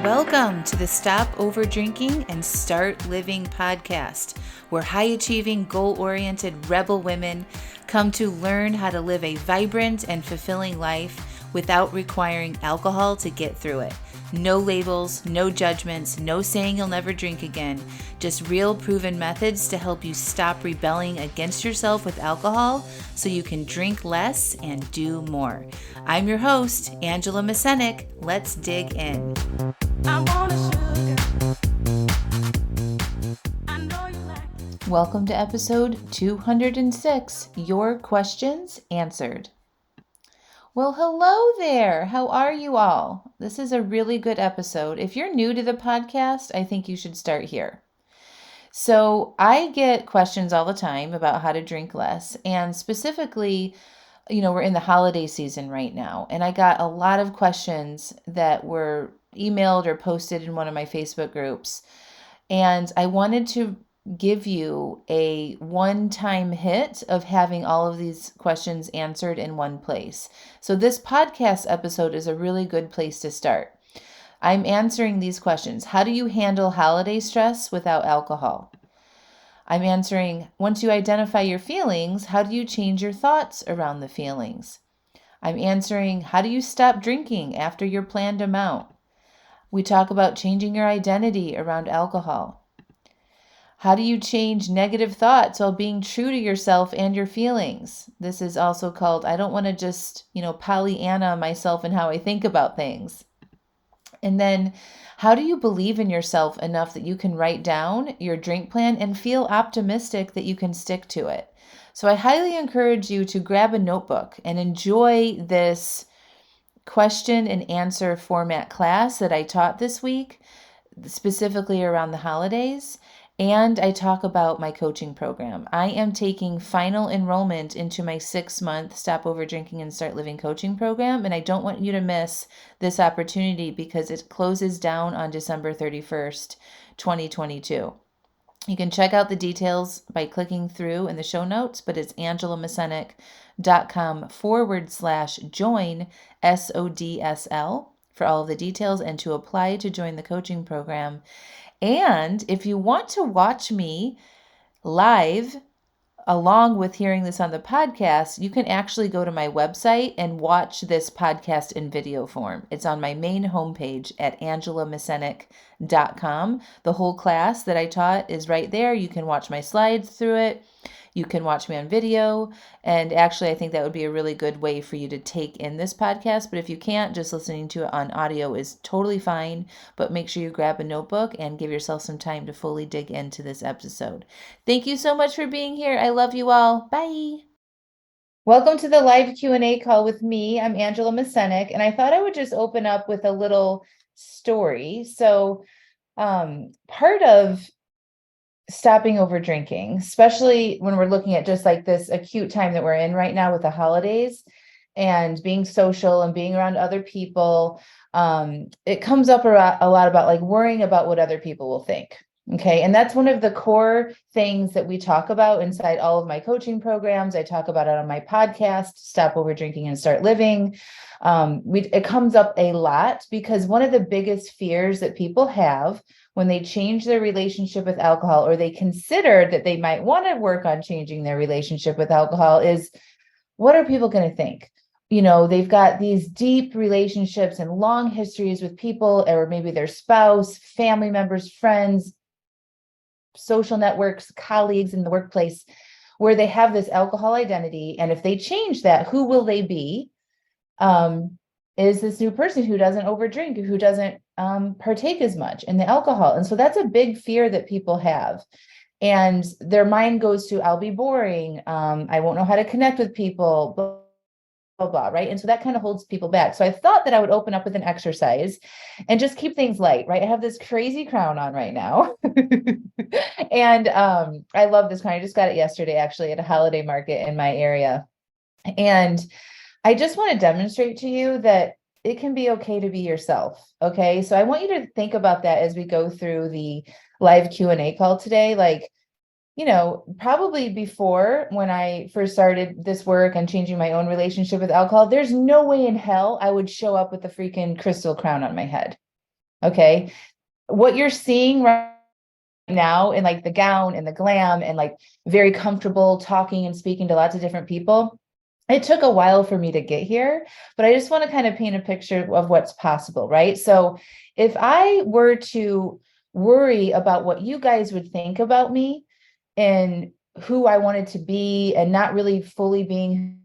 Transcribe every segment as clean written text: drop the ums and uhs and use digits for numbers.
Welcome to the Stop Over Drinking and Start Living podcast, where high-achieving, goal-oriented rebel women come to learn how to live a vibrant and fulfilling life without requiring alcohol to get through it. No labels, no judgments, no saying you'll never drink again, just real proven methods to help you stop rebelling against yourself with alcohol so you can drink less and do more. I'm your host, Angela Mascenik. Let's dig in. Welcome to episode 206, Your Questions Answered. Well, hello there. How are you all? This is a really good episode. If you're new to the podcast, I think you should start here. So I get questions all the time about how to drink less, and specifically, we're in the holiday season right now, and I got a lot of questions that were emailed or posted in one of my Facebook groups, and I wanted to give you a one-time hit of having all of these questions answered in one place. So this podcast episode is a really good place to start. I'm answering these questions. How do you handle holiday stress without alcohol? I'm answering, once you identify your feelings, how do you change your thoughts around the feelings? I'm answering, how do you stop drinking after your planned amount? We talk about changing your identity around alcohol. How do you change negative thoughts while being true to yourself and your feelings? This is also called, I don't want to just, Pollyanna myself and how I think about things. And then, how do you believe in yourself enough that you can write down your drink plan and feel optimistic that you can stick to it? So I highly encourage you to grab a notebook and enjoy this question and answer format class that I taught this week, specifically around the holidays. And I talk about my coaching program. I am taking final enrollment into my 6-month Stop Over Drinking and Start Living coaching program. And I don't want you to miss this opportunity because it closes down on December 31st, 2022. You can check out the details by clicking through in the show notes, but it's angelamascenik.com/join SODSL for all of the details and to apply to join the coaching program. And if you want to watch me live, along with hearing this on the podcast, you can actually go to my website and watch this podcast in video form. It's on my main homepage at angelamascenik.com. The whole class that I taught is right there. You can watch my slides through it. You can watch me on video. And actually, I think that would be a really good way for you to take in this podcast. But if you can't, just listening to it on audio is totally fine. But make sure you grab a notebook and give yourself some time to fully dig into this episode. Thank you so much for being here. I love you all. Bye. Welcome to the live Q&A call with me. I'm Angela Mascenik, and I thought I would just open up with a little story. So part of stopping over drinking, especially when we're looking at just like this acute time that we're in right now with the holidays and being social and being around other people, it comes up a lot about like worrying about what other people will think. Okay. And that's one of the core things that we talk about inside all of my coaching programs. I talk about it on my podcast, Stop Over Drinking and Start Living. It comes up a lot because one of the biggest fears that people have when they change their relationship with alcohol, or they consider that they might want to work on changing their relationship with alcohol, is what are people going to think? They've got these deep relationships and long histories with people, or maybe their spouse, family members, friends, social networks, colleagues in the workplace, where they have this alcohol identity. And if they change that, who will they be? Is this new person who doesn't overdrink, who doesn't partake as much in the alcohol? And so that's a big fear that people have. And their mind goes to, I'll be boring. I won't know how to connect with people, blah, blah, blah, right? And so that kind of holds people back. So I thought that I would open up with an exercise and just keep things light, right? I have this crazy crown on right now. And I love this crown. I just got it yesterday, actually, at a holiday market in my area. And I just want to demonstrate to you that it can be okay to be yourself. Okay. So I want you to think about that as we go through the live Q&A call today. Like, probably before, when I first started this work and changing my own relationship with alcohol, there's no way in hell I would show up with a freaking crystal crown on my head. Okay. What you're seeing right now in like the gown and the glam and like very comfortable talking and speaking to lots of different people. It took a while for me to get here, but I just want to kind of paint a picture of what's possible, right? So if I were to worry about what you guys would think about me and who I wanted to be and not really fully being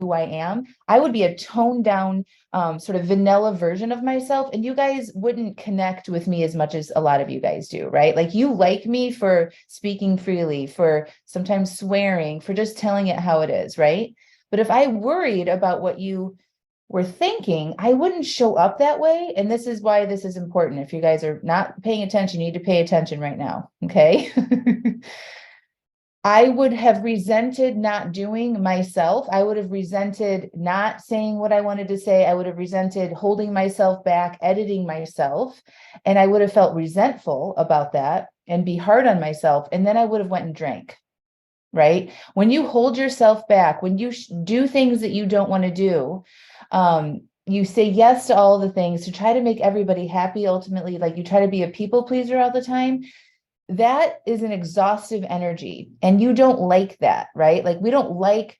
who I am, I would be a toned down, sort of vanilla version of myself. And you guys wouldn't connect with me as much as a lot of you guys do, right? Like you like me for speaking freely, for sometimes swearing, for just telling it how it is, right? But if I worried about what you were thinking, I wouldn't show up that way. And this is why this is important. If you guys are not paying attention, you need to pay attention right now. Okay. I would have resented not doing myself. I would have resented not saying what I wanted to say. I would have resented holding myself back, editing myself. And I would have felt resentful about that and be hard on myself. And then I would have went and drank, right? When you hold yourself back, when you do things that you don't want to do, you say yes to all the things to try to make everybody happy. Ultimately, like you try to be a people pleaser all the time, that is an exhaustive energy and you don't like that, right? Like we don't like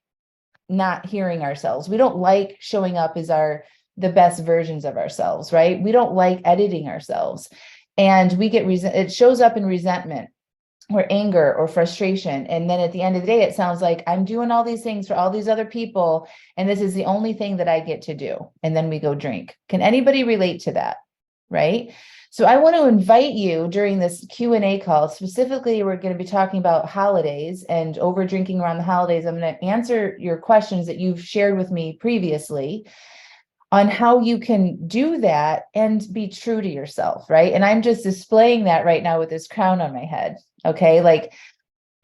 not hearing ourselves. We don't like showing up as the best versions of ourselves, right? We don't like editing ourselves. And we get it shows up in resentment or anger or frustration. And then at the end of the day, it sounds like I'm doing all these things for all these other people. And this is the only thing that I get to do. And then we go drink. Can anybody relate to that? Right? So I want to invite you during this Q&A call. Specifically, we're going to be talking about holidays and over drinking around the holidays. I'm going to answer your questions that you've shared with me previously on how you can do that and be true to yourself, right? And I'm just displaying that right now with this crown on my head. Okay. Like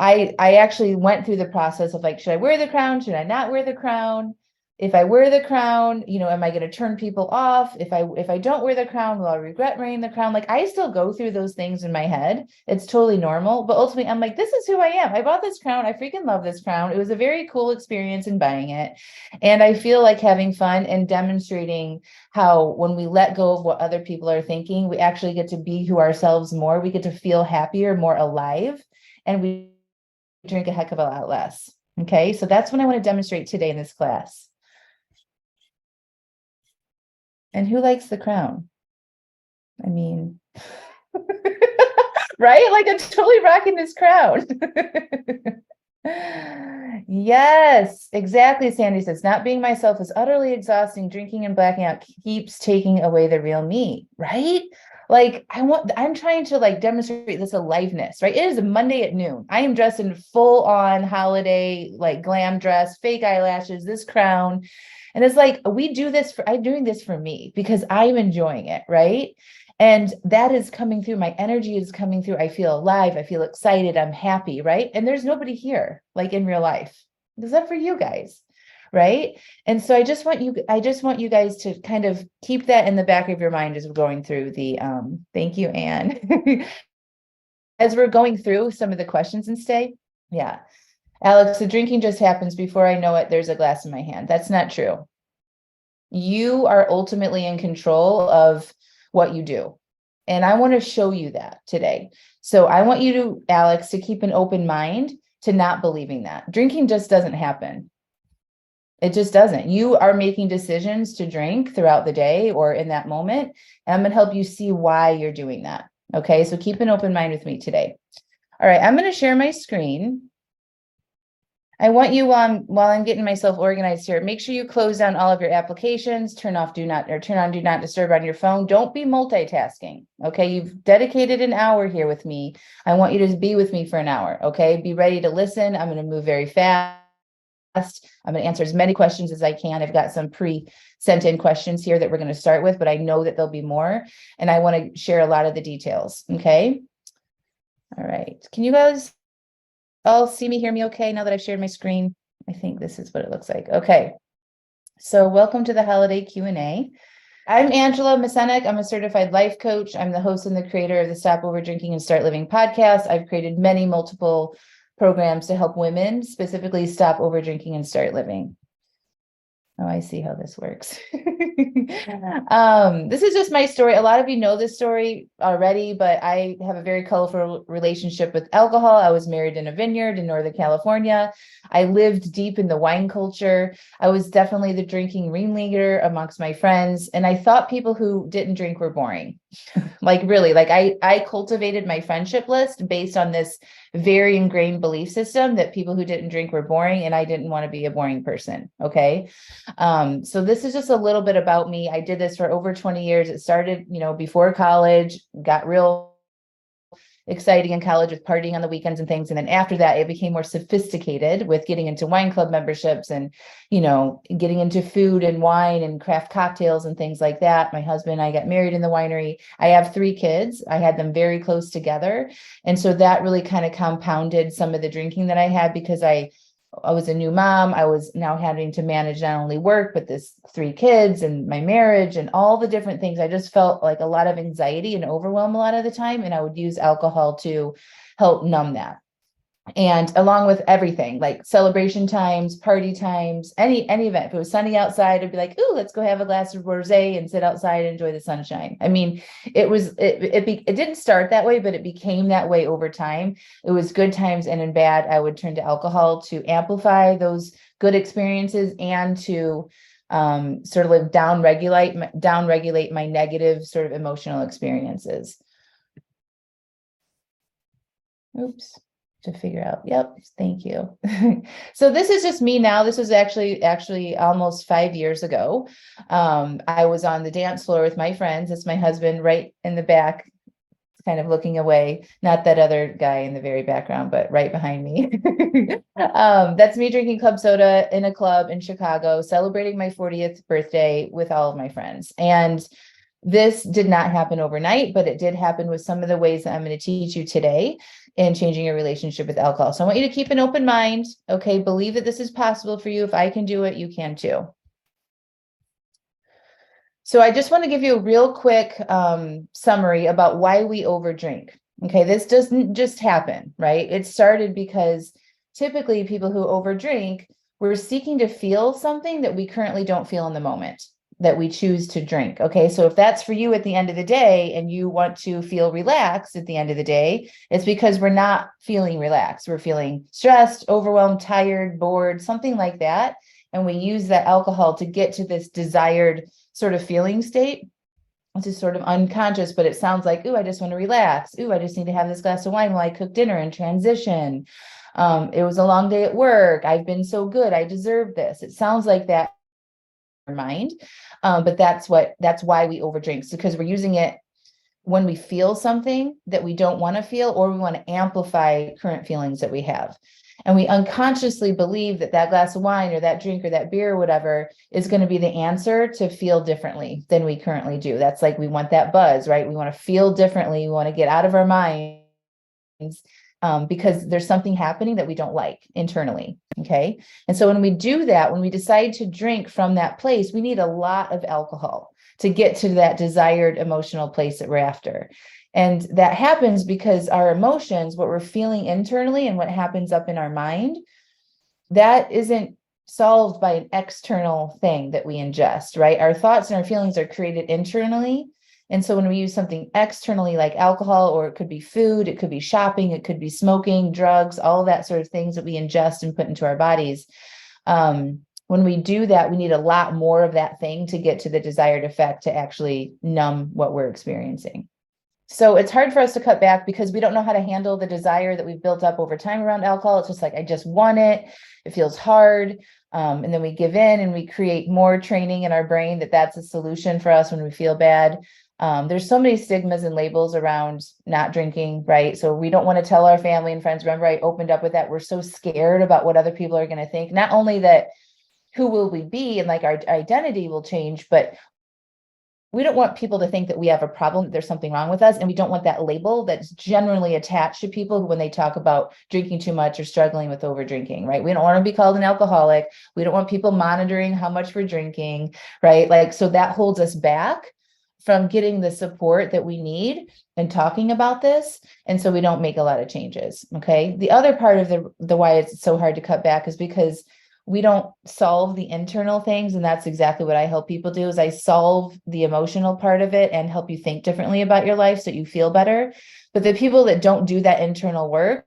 I actually went through the process of like, should I wear the crown? Should I not wear the crown? If I wear the crown, am I going to turn people off? If I don't wear the crown, will I regret wearing the crown? Like I still go through those things in my head. It's totally normal. But ultimately, I'm like, this is who I am. I bought this crown. I freaking love this crown. It was a very cool experience in buying it. And I feel like having fun and demonstrating how when we let go of what other people are thinking, we actually get to be who ourselves more. We get to feel happier, more alive. And we drink a heck of a lot less. Okay, so that's what I want to demonstrate today in this class. And who likes the crown? I mean, right? Like I'm totally rocking this crown. Yes, exactly. Sandy says, not being myself is utterly exhausting. Drinking and blacking out keeps taking away the real me, right? Like I'm trying to like demonstrate this aliveness, right? It is a Monday at noon. I am dressed in full on holiday, like glam dress, fake eyelashes, this crown. And it's like, I'm doing this for me because I'm enjoying it, right? And that is coming through. My energy is coming through. I feel alive. I feel excited. I'm happy, right? And there's nobody here, like in real life, except for you guys, right? And so I just want you guys to kind of keep that in the back of your mind as we're going through the thank you, Anne. As we're going through some of the questions and stay. Yeah. Alex, the drinking just happens before I know it. There's a glass in my hand. That's not true. You are ultimately in control of what you do. And I want to show you that today. So I want you to, Alex, to keep an open mind to not believing that. Drinking just doesn't happen. It just doesn't. You are making decisions to drink throughout the day or in that moment. And I'm going to help you see why you're doing that. Okay, so keep an open mind with me today. All right, I'm going to share my screen. I want you while I'm getting myself organized here, make sure you close down all of your applications, turn on do not disturb on your phone. Don't be multitasking. Okay. You've dedicated an hour here with me. I want you to be with me for an hour. Okay. Be ready to listen. I'm going to move very fast. I'm going to answer as many questions as I can. I've got some pre-sent in questions here that we're going to start with, but I know that there'll be more. And I want to share a lot of the details. Okay. All right. Can you guys all see me, hear me okay now that I've shared my screen? I think this is what it looks like. Okay. So welcome to the holiday Q&A. I'm Angela Mascenik. I'm a certified life coach. I'm the host and the creator of the Stop Over Drinking and Start Living podcast. I've created multiple programs to help women specifically stop over drinking and start living. Oh, I see how this works. This is just my story. A lot of you know this story already, but I have a very colorful relationship with alcohol. I was married in a vineyard in Northern California. I lived deep in the wine culture. I was definitely the drinking ringleader amongst my friends, and I thought people who didn't drink were boring. Like really, like I cultivated my friendship list based on this very ingrained belief system that people who didn't drink were boring, and I didn't want to be a boring person. Okay. So this is just a little bit about me. I did this for over 20 years. It started, before college, got real exciting in college with partying on the weekends and things. And then after that, it became more sophisticated with getting into wine club memberships and, getting into food and wine and craft cocktails and things like that. My husband and I got married in the winery. I have 3 kids. I had them very close together. And so that really kind of compounded some of the drinking that I had because I was a new mom. I was now having to manage not only work, but this 3 kids and my marriage and all the different things. I just felt like a lot of anxiety and overwhelm a lot of the time. And I would use alcohol to help numb that. And along with everything like celebration times, party times, any event. If it was sunny outside, I'd be like, "Ooh, let's go have a glass of rosé and sit outside and enjoy the sunshine." I mean, it didn't start that way, but it became that way over time. It was good times, and in bad, I would turn to alcohol to amplify those good experiences and to sort of like down regulate my negative sort of emotional experiences. Oops. To figure out. Yep. Thank you. So this is just me now. This was actually almost 5 years ago. I was on the dance floor with my friends. It's my husband right in the back, kind of looking away. Not that other guy in the very background, but right behind me. That's me drinking club soda in a club in Chicago, celebrating my 40th birthday with all of my friends. And this did not happen overnight, but it did happen with some of the ways that I'm going to teach you today in changing your relationship with alcohol. So I want you to keep an open mind. Okay. Believe that this is possible for you. If I can do it, you can too. So I just want to give you a real quick summary about why we overdrink. Okay. This doesn't just happen, right? It started because typically people who overdrink, we're seeking to feel something that we currently don't feel in the moment that we choose to drink. Okay. So if that's for you at the end of the day and you want to feel relaxed at the end of the day, it's because we're not feeling relaxed. We're feeling stressed, overwhelmed, tired, bored, something like that. And we use that alcohol to get to this desired sort of feeling state. It's just sort of unconscious, but it sounds like, ooh, I just want to relax. Ooh, I just need to have this glass of wine while I cook dinner and transition. It was a long day at work. I've been so good. I deserve this. It sounds like that mind. But that's why we overdrink, because we're using it when we feel something that we don't want to feel, or we want to amplify current feelings that we have. And we unconsciously believe that that glass of wine or that drink or that beer or whatever is going to be the answer to feel differently than we currently do. That's like, we want that buzz, right? We want to feel differently. We want to get out of our minds because there's something happening that we don't like internally. Okay. And so when we do that, when we decide to drink from that place, we need a lot of alcohol to get to that desired emotional place that we're after. And that happens because our emotions, what we're feeling internally and what happens up in our mind, that isn't solved by an external thing that we ingest, right? Our thoughts and our feelings are created internally. And so when we use something externally like alcohol, or it could be food, it could be shopping, it could be smoking, drugs, all that sort of things that we ingest and put into our bodies. When we do that, we need a lot more of that thing to get to the desired effect to actually numb what we're experiencing. So it's hard for us to cut back because we don't know how to handle the desire that we've built up over time around alcohol. It's just like, I just want it. It feels hard. And then we give in and we create more training in our brain that that's a solution for us when we feel bad. There's so many stigmas and labels around not drinking, right? So we don't want to tell our family and friends. Remember, I opened up with that. We're so scared about what other people are going to think. Not only that, who will we be and like our identity will change, but we don't want people to think that we have a problem, that there's something wrong with us. And we don't want that label that's generally attached to people when they talk about drinking too much or struggling with over drinking, right? We don't want to be called an alcoholic. We don't want people monitoring how much we're drinking, right? Like, so that holds us back from getting the support that we need and talking about this. And so we don't make a lot of changes. Okay. The other part of the why it's so hard to cut back is because we don't solve the internal things. And that's exactly what I help people do, is I solve the emotional part of it and help you think differently about your life so you feel better. But the people that don't do that internal work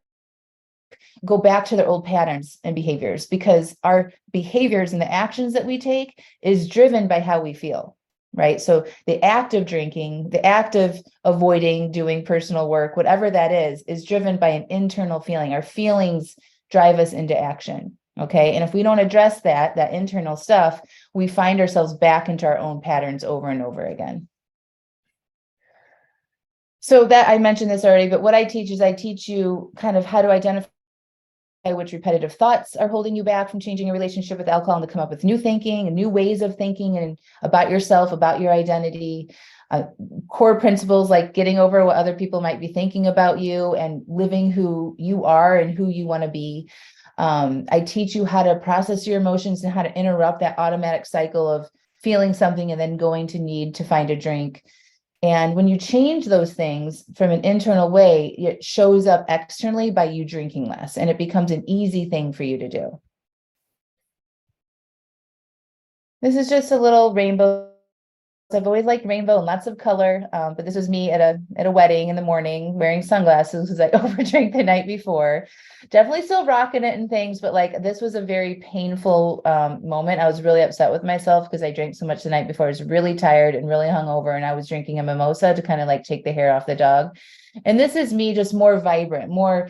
go back to their old patterns and behaviors, because our behaviors and the actions that we take is driven by how we feel, right? So the act of drinking, the act of avoiding doing personal work, whatever that is driven by an internal feeling. Our feelings drive us into action. Okay. And if we don't address that internal stuff, we find ourselves back into our own patterns over and over again. So that, I mentioned this already, but what I teach is I teach you kind of how to identify which repetitive thoughts are holding you back from changing your relationship with alcohol, and to come up with new thinking and new ways of thinking and about yourself, about your identity, core principles like getting over what other people might be thinking about you and living who you are and who you want to be. I teach you how to process your emotions and how to interrupt that automatic cycle of feeling something and then going to need to find a drink. And when you change those things from an internal way, it shows up externally by you drinking less, and it becomes an easy thing for you to do. This is just a little rainbow. I've always liked rainbow and lots of color, but this was me at a wedding in the morning wearing sunglasses because I overdrank the night before. Definitely still rocking it and things, but like this was a very painful moment. I was really upset with myself because I drank so much the night before. I was really tired and really hungover, and I was drinking a mimosa to kind of like take the hair off the dog. And this is me just more vibrant, more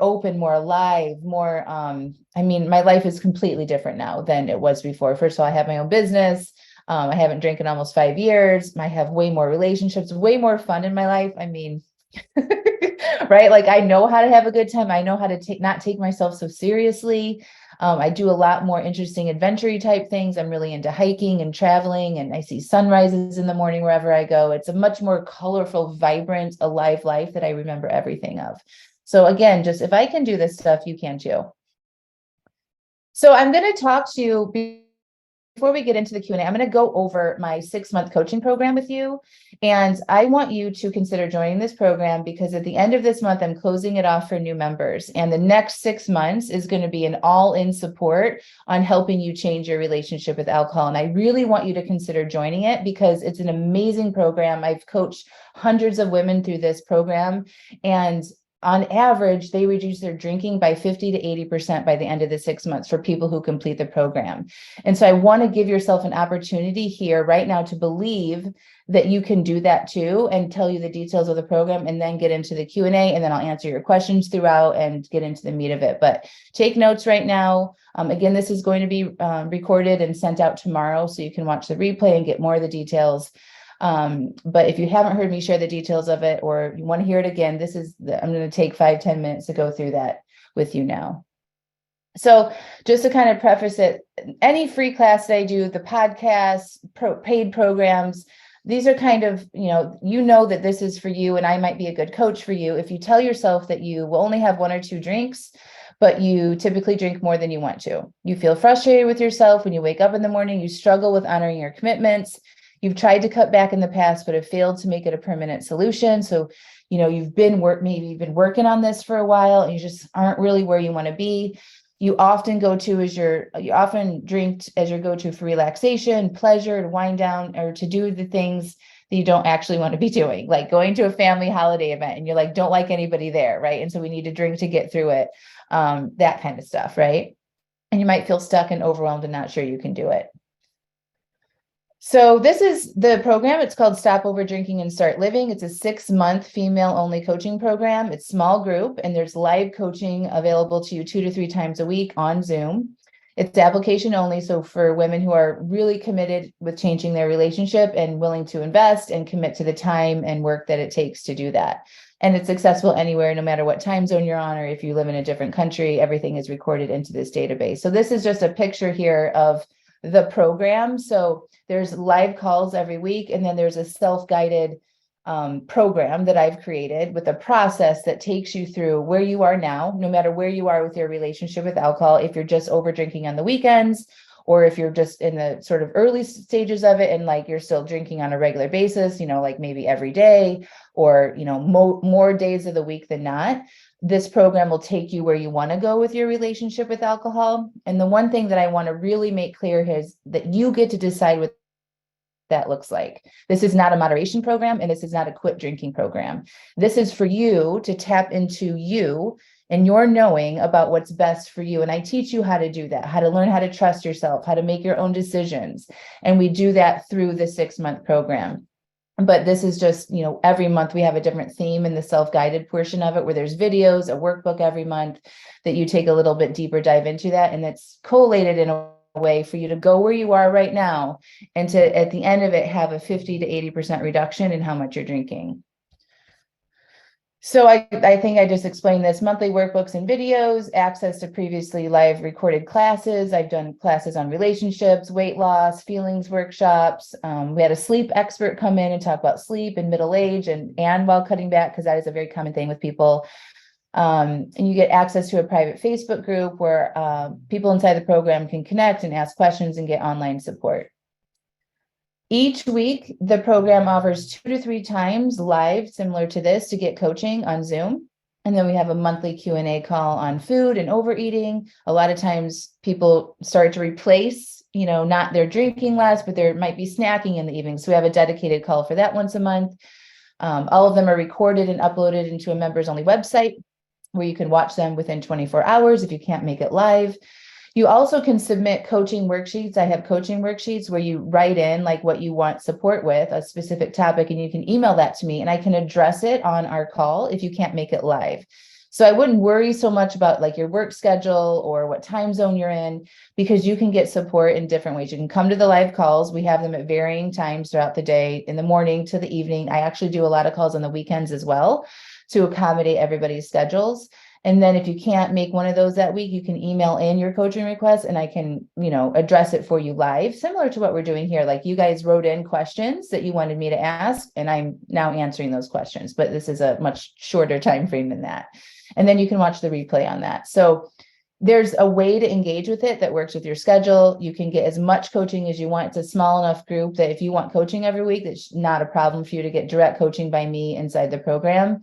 open, more alive, more I mean, my life is completely different now than it was before. First of all, I have my own business. I haven't drank in almost 5 years. I have way more relationships, way more fun in my life. I mean, right? Like I know how to have a good time. I know how to not take myself so seriously. I do a lot more interesting adventure type things. I'm really into hiking and traveling, and I see sunrises in the morning wherever I go. It's a much more colorful, vibrant, alive life that I remember everything of. So again, just if I can do this stuff, you can too. So I'm going to talk to you before we get into the Q&A. I'm going to go over my 6-month coaching program with you. And I want you to consider joining this program because at the end of this month, I'm closing it off for new members. And the next 6 months is going to be an all-in support on helping you change your relationship with alcohol. And I really want you to consider joining it because it's an amazing program. I've coached hundreds of women through this program, and on average, they reduce their drinking by 50 to 80% by the end of the 6 months for people who complete the program. And so I want to give yourself an opportunity here right now to believe that you can do that too, and tell you the details of the program, and then get into the Q&A, and then I'll answer your questions throughout and get into the meat of it. But take notes right now. Again, this is going to be recorded and sent out tomorrow, so you can watch the replay and get more of the details. But if you haven't heard me share the details of it, or you want to hear it again, I'm going to take 5-10 minutes to go through that with you now. So just to kind of preface it, any free class that I do, the podcasts, paid programs, these are kind of, you know that this is for you, and I might be a good coach for you. If you tell yourself that you will only have 1 or 2 drinks, but you typically drink more than you want to, you feel frustrated with yourself when you wake up in the morning, you struggle with honoring your commitments. You've tried to cut back in the past, but have failed to make it a permanent solution. So, you've been working on this for a while, and you just aren't really where you want to be. You often drink as your go-to for relaxation, pleasure, to wind down, or to do the things that you don't actually want to be doing, like going to a family holiday event and you're like, don't like anybody there, right? And so we need to drink to get through it, that kind of stuff, right? And you might feel stuck and overwhelmed and not sure you can do it. So this is the program. It's called Stop Over Drinking and Start Living. It's a 6-month female-only coaching program. It's small group, and there's live coaching available to you 2 to 3 times a week on Zoom. It's application only, so for women who are really committed with changing their relationship and willing to invest and commit to the time and work that it takes to do that. And it's accessible anywhere, no matter what time zone you're on, or if you live in a different country, everything is recorded into this database. So this is just a picture here of the program. So there's live calls every week, and then there's a self-guided program that I've created with a process that takes you through where you are now, no matter where you are with your relationship with alcohol. If you're just over drinking on the weekends, or if you're just in the sort of early stages of it and like you're still drinking on a regular basis, like maybe every day, or more days of the week than not. this program will take you where you want to go with your relationship with alcohol. And the one thing that I want to really make clear is that you get to decide what that looks like. This is not a moderation program, and this is not a quit drinking program. This is for you to tap into you and your knowing about what's best for you. And I teach you how to do that, how to learn how to trust yourself, how to make your own decisions. And we do that through the 6-month program. But this is just, every month we have a different theme in the self-guided portion of it, where there's videos, a workbook every month that you take a little bit deeper dive into that. And it's collated in a way for you to go where you are right now and to, at the end of it, have a 50 to 80% reduction in how much you're drinking. So I think I just explained this: monthly workbooks and videos, access to previously live recorded classes. I've done classes on relationships, weight loss, feelings workshops. We had a sleep expert come in and talk about sleep in middle age and while cutting back, because that is a very common thing with people. And you get access to a private Facebook group where people inside the program can connect and ask questions and get online support. Each week, the program offers 2 to 3 times live, similar to this, to get coaching on Zoom. And then we have a monthly Q&A call on food and overeating. A lot of times people start to replace, not their drinking less, but there might be snacking in the evening. So we have a dedicated call for that once a month. All of them are recorded and uploaded into a members only website where you can watch them within 24 hours if you can't make it live. You also can submit coaching worksheets. I have coaching worksheets where you write in like what you want support with, a specific topic, and you can email that to me and I can address it on our call if you can't make it live. So I wouldn't worry so much about like your work schedule or what time zone you're in, because you can get support in different ways. You can come to the live calls. We have them at varying times throughout the day, in the morning to the evening. I actually do a lot of calls on the weekends as well to accommodate everybody's schedules. And then if you can't make one of those that week, you can email in your coaching request and I can, address it for you live, similar to what we're doing here. Like you guys wrote in questions that you wanted me to ask, and I'm now answering those questions, but this is a much shorter time frame than that. And then you can watch the replay on that. So there's a way to engage with it that works with your schedule. You can get as much coaching as you want. It's a small enough group that if you want coaching every week, that's not a problem for you to get direct coaching by me inside the program.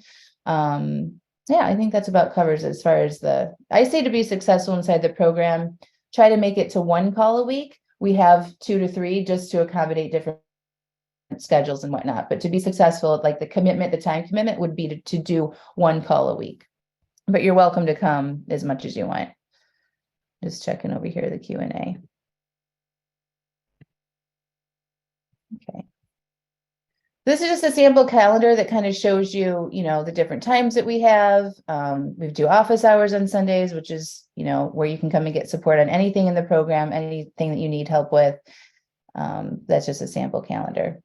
Yeah, I think that's about covers as far as I say to be successful inside the program, try to make it to 1 call a week. We have 2 to 3 just to accommodate different schedules and whatnot. But to be successful, like the time commitment would be to do 1 call a week. But you're welcome to come as much as you want. Just checking over here, the Q&A. Okay. This is just a sample calendar that kind of shows you, the different times that we have. We do office hours on Sundays, which is, where you can come and get support on anything in the program, anything that you need help with. That's just a sample calendar.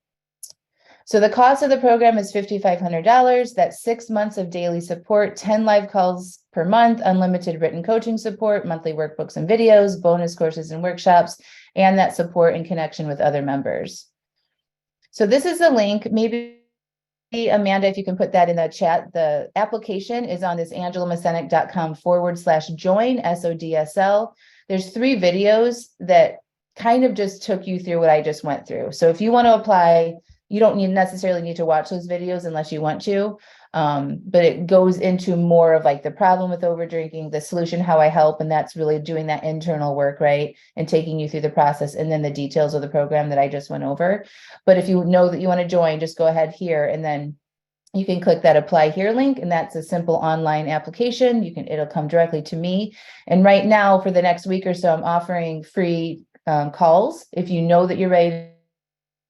So the cost of the program is $5,500. That's 6 months of daily support, 10 live calls per month, unlimited written coaching support, monthly workbooks and videos, bonus courses and workshops, and that support and connection with other members. So this is the link. Maybe Amanda, if you can put that in the chat, the application is on this angelamascenik.com/join, SODSL. There's 3 videos that kind of just took you through what I just went through. So if you want to apply, you don't necessarily need to watch those videos unless you want to. But it goes into more of like the problem with over drinking, the solution, how I help. And that's really doing that internal work, right? And taking you through the process and then the details of the program that I just went over. But if you know that you want to join, just go ahead here and then you can click that apply here link. And that's a simple online application. It'll come directly to me. And right now for the next week or so, I'm offering free calls. If you know that you're ready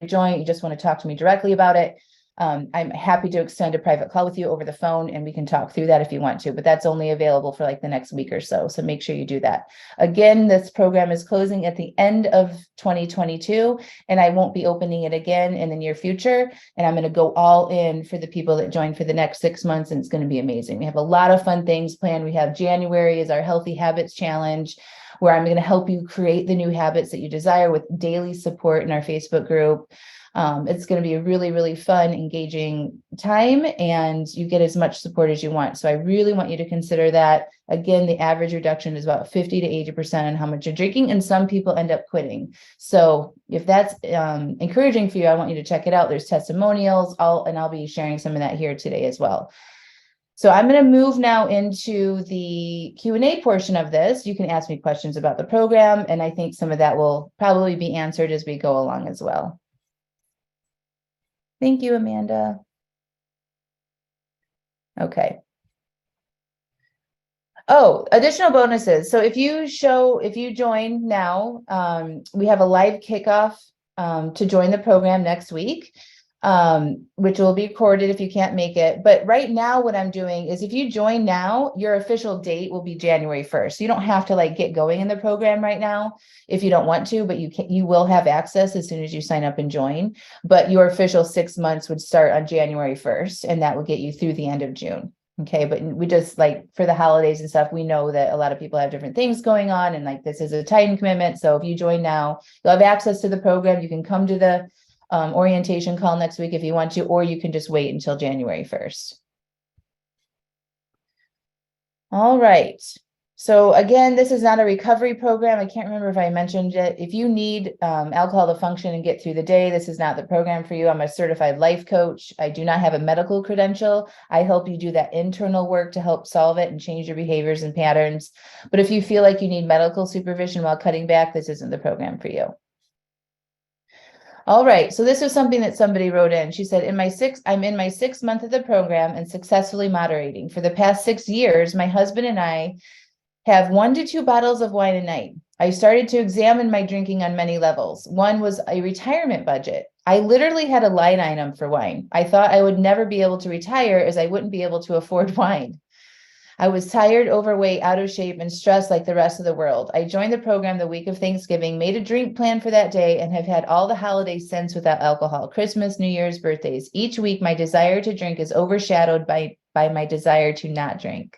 to join, you just want to talk to me directly about it. I'm happy to extend a private call with you over the phone and we can talk through that if you want to, but that's only available for like the next week or so. So make sure you do that. Again, this program is closing at the end of 2022 and I won't be opening it again in the near future. And I'm going to go all in for the people that join for the next 6 months. And it's going to be amazing. We have a lot of fun things planned. We have January is our Healthy Habits Challenge, where I'm going to help you create the new habits that you desire with daily support in our Facebook group. It's going to be a really, really fun, engaging time, and you get as much support as you want. So I really want you to consider that. Again, the average reduction is about 50 to 80% on how much you're drinking, and some people end up quitting. So if that's encouraging for you, I want you to check it out. There's testimonials, and I'll be sharing some of that here today as well. So I'm going to move now into the Q&A portion of this. You can ask me questions about the program, and I think some of that will probably be answered as we go along as well. Thank you, Amanda. Okay. Oh, additional bonuses. So if you join now, we have a live kickoff to join the program next week, which will be recorded if you can't make it. But right now, what I'm doing is if you join now, your official date will be January 1st. You don't have to like get going in the program right now if you don't want to, but you will have access as soon as you sign up and join. But your official 6 months would start on January 1st, and that will get you through the end of June. Okay, but we just like for the holidays and stuff, we know that a lot of people have different things going on, and like this is a time commitment. So if you join now, you'll have access to the program. You can come to the orientation call next week if you want to, or you can just wait until January 1st. All right. So again, this is not a recovery program. I can't remember if I mentioned it. If you need alcohol to function and get through the day, this is not the program for you. I'm a certified life coach. I do not have a medical credential. I help you do that internal work to help solve it and change your behaviors and patterns. But if you feel like you need medical supervision while cutting back, this isn't the program for you. All right, so this was something that somebody wrote in. She said, I'm in my 6th month of the program and successfully moderating. For the past 6 years, my husband and I have 1 to 2 bottles of wine a night. I started to examine my drinking on many levels. One was a retirement budget. I literally had a line item for wine. I thought I would never be able to retire as I wouldn't be able to afford wine. I was tired, overweight, out of shape, and stressed like the rest of the world. I joined the program the week of Thanksgiving, made a drink plan for that day, and have had all the holidays since without alcohol, Christmas, New Year's, birthdays. Each week, my desire to drink is overshadowed by my desire to not drink.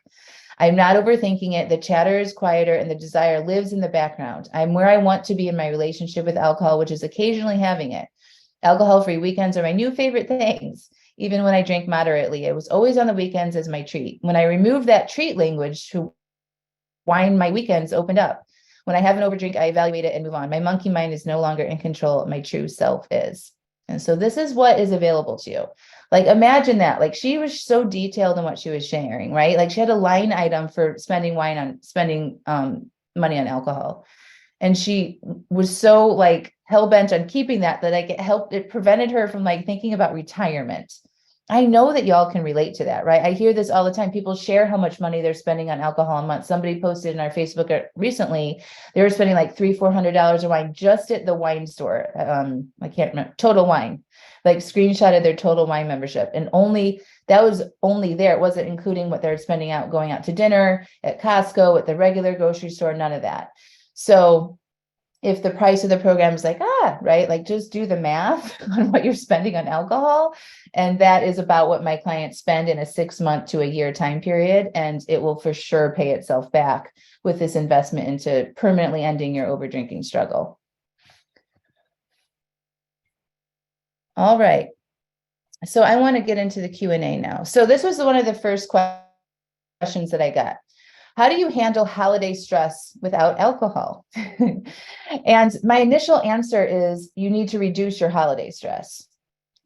I'm not overthinking it. The chatter is quieter and the desire lives in the background. I'm where I want to be in my relationship with alcohol, which is occasionally having it. Alcohol-free weekends are my new favorite things. Even when I drink moderately, it was always on the weekends as my treat. When I removed that treat language to wine, my weekends opened up. When I have an overdrink, I evaluate it and move on. My monkey mind is no longer in control. My true self is. And so this is what is available to you. Like, imagine that. Like, she was so detailed in what she was sharing, right? Like, she had a line item for spending money on alcohol. And she was so like hell-bent on keeping that like it prevented her from like thinking about retirement. I know that y'all can relate to that, right? I hear this all the time. People share how much money they're spending on alcohol a month. Somebody posted in our Facebook recently, they were spending like $300-400 on wine just at the wine store. I can't remember, Total Wine, like screenshotted their Total Wine membership. And that was only there. It wasn't including what they're spending out going out to dinner, at Costco, at the regular grocery store, none of that. So if the price of the program is like, right, like just do the math on what you're spending on alcohol. And that is about what my clients spend in a 6-month to a year time period. And it will for sure pay itself back with this investment into permanently ending your overdrinking struggle. All right. So I want to get into the Q&A now. So this was one of the first questions that I got. How do you handle holiday stress without alcohol? And my initial answer is you need to reduce your holiday stress.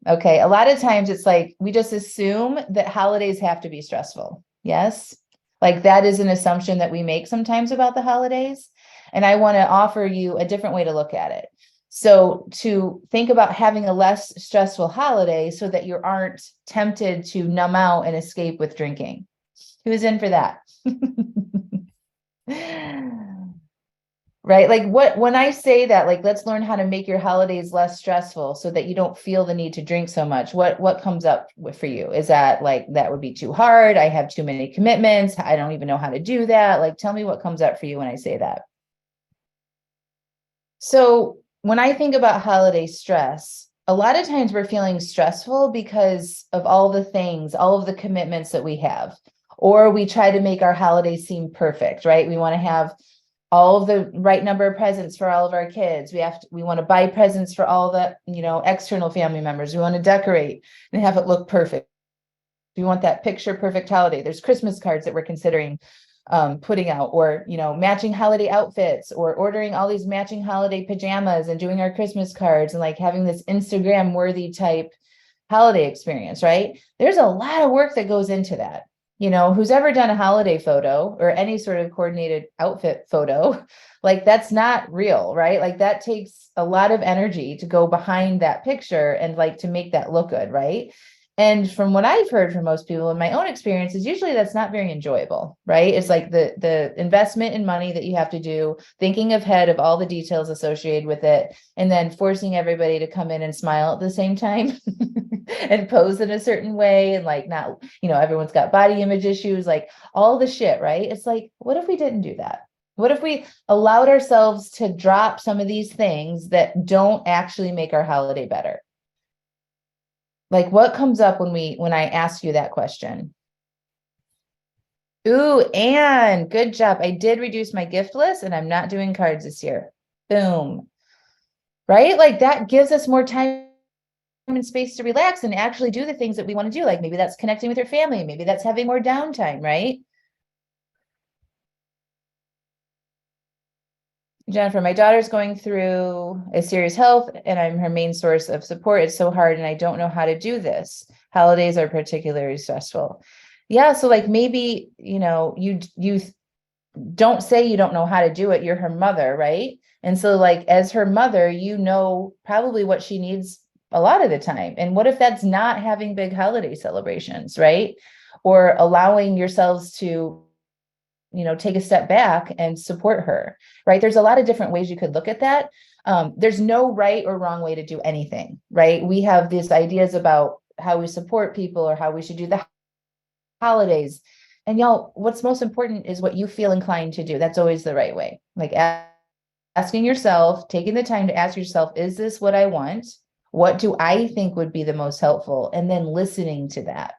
Okay. A lot of times it's like we just assume that holidays have to be stressful. Yes. Like that is an assumption that we make sometimes about the holidays. And I want to offer you a different way to look at it. So to think about having a less stressful holiday so that you aren't tempted to numb out and escape with drinking. Who's in for that? Right? Like when I say that, like, let's learn how to make your holidays less stressful so that you don't feel the need to drink so much. What comes up for you? Is that like, that would be too hard? I have too many commitments. I don't even know how to do that. Like, tell me what comes up for you when I say that. So when I think about holiday stress, a lot of times we're feeling stressful because of all the things, all of the commitments that we have, or we try to make our holidays seem perfect, right? We want to have all of the right number of presents for all of our kids. We want to buy presents for all the, external family members. We want to decorate and have it look perfect. We want that picture perfect holiday. There's Christmas cards that we're considering putting out, or matching holiday outfits, or ordering all these matching holiday pajamas and doing our Christmas cards and like having this Instagram worthy type holiday experience, right? There's a lot of work that goes into that. Who's ever done a holiday photo or any sort of coordinated outfit photo, like that's not real, right? Like that takes a lot of energy to go behind that picture and like to make that look good, right? And from what I've heard from most people in my own experiences, usually that's not very enjoyable, right? It's like the investment in money that you have to do, thinking ahead of all the details associated with it, and then forcing everybody to come in and smile at the same time and pose in a certain way and like not, everyone's got body image issues, like all the shit, right? It's like, what if we didn't do that? What if we allowed ourselves to drop some of these things that don't actually make our holiday better? Like what comes up when I ask you that question? Ooh, and good job. I did reduce my gift list and I'm not doing cards this year. Boom. Right? Like that gives us more time and space to relax and actually do the things that we want to do. Like maybe that's connecting with your family. Maybe that's having more downtime, right? Jennifer, my daughter's going through a serious health and I'm her main source of support. It's so hard and I don't know how to do this. Holidays are particularly stressful. Yeah, so like maybe, you don't say you don't know how to do it. You're her mother, right? And so like as her mother, you know probably what she needs a lot of the time. And what if that's not having big holiday celebrations, right? Or allowing yourselves to take a step back and support her, right? There's a lot of different ways you could look at that. There's no right or wrong way to do anything, right? We have these ideas about how we support people or how we should do the holidays. And y'all, what's most important is what you feel inclined to do. That's always the right way. Like asking yourself, taking the time to ask yourself, is this what I want? What do I think would be the most helpful? And then listening to that,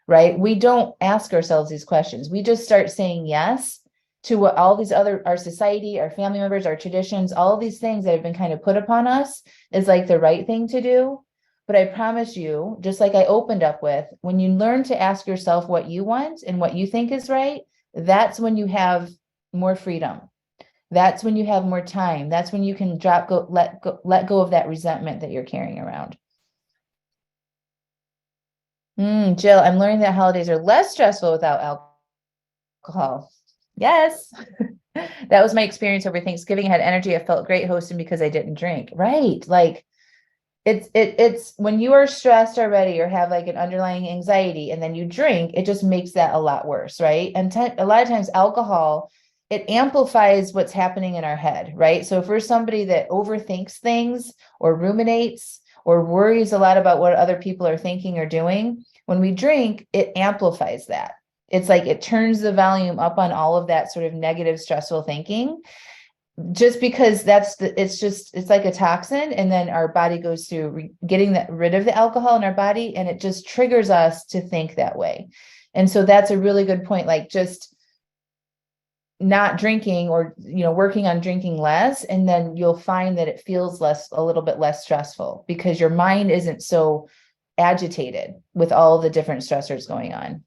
right? We don't ask ourselves these questions. We just start saying yes to what all these other, our society, our family members, our traditions, all of these things that have been kind of put upon us is like the right thing to do. But I promise you, just like I opened up with, when you learn to ask yourself what you want and what you think is right, that's when you have more freedom. That's when you have more time. That's when you can let go of that resentment that you're carrying around. Jill, I'm learning that holidays are less stressful without alcohol. Yes. That was my experience over Thanksgiving. I had energy. I felt great hosting because I didn't drink. Right. Like it's when you are stressed already or have like an underlying anxiety and then you drink, it just makes that a lot worse, right? And a lot of times alcohol, it amplifies what's happening in our head, right? So if we're somebody that overthinks things or ruminates or worries a lot about what other people are thinking or doing, when we drink, it amplifies that. It's like it turns the volume up on all of that sort of negative, stressful thinking just because it's like a toxin, and then our body goes through getting rid of the alcohol in our body, and it just triggers us to think that way. And so that's a really good point, like just not drinking or working on drinking less, and then you'll find that it feels a little bit less stressful because your mind isn't so agitated with all the different stressors going on.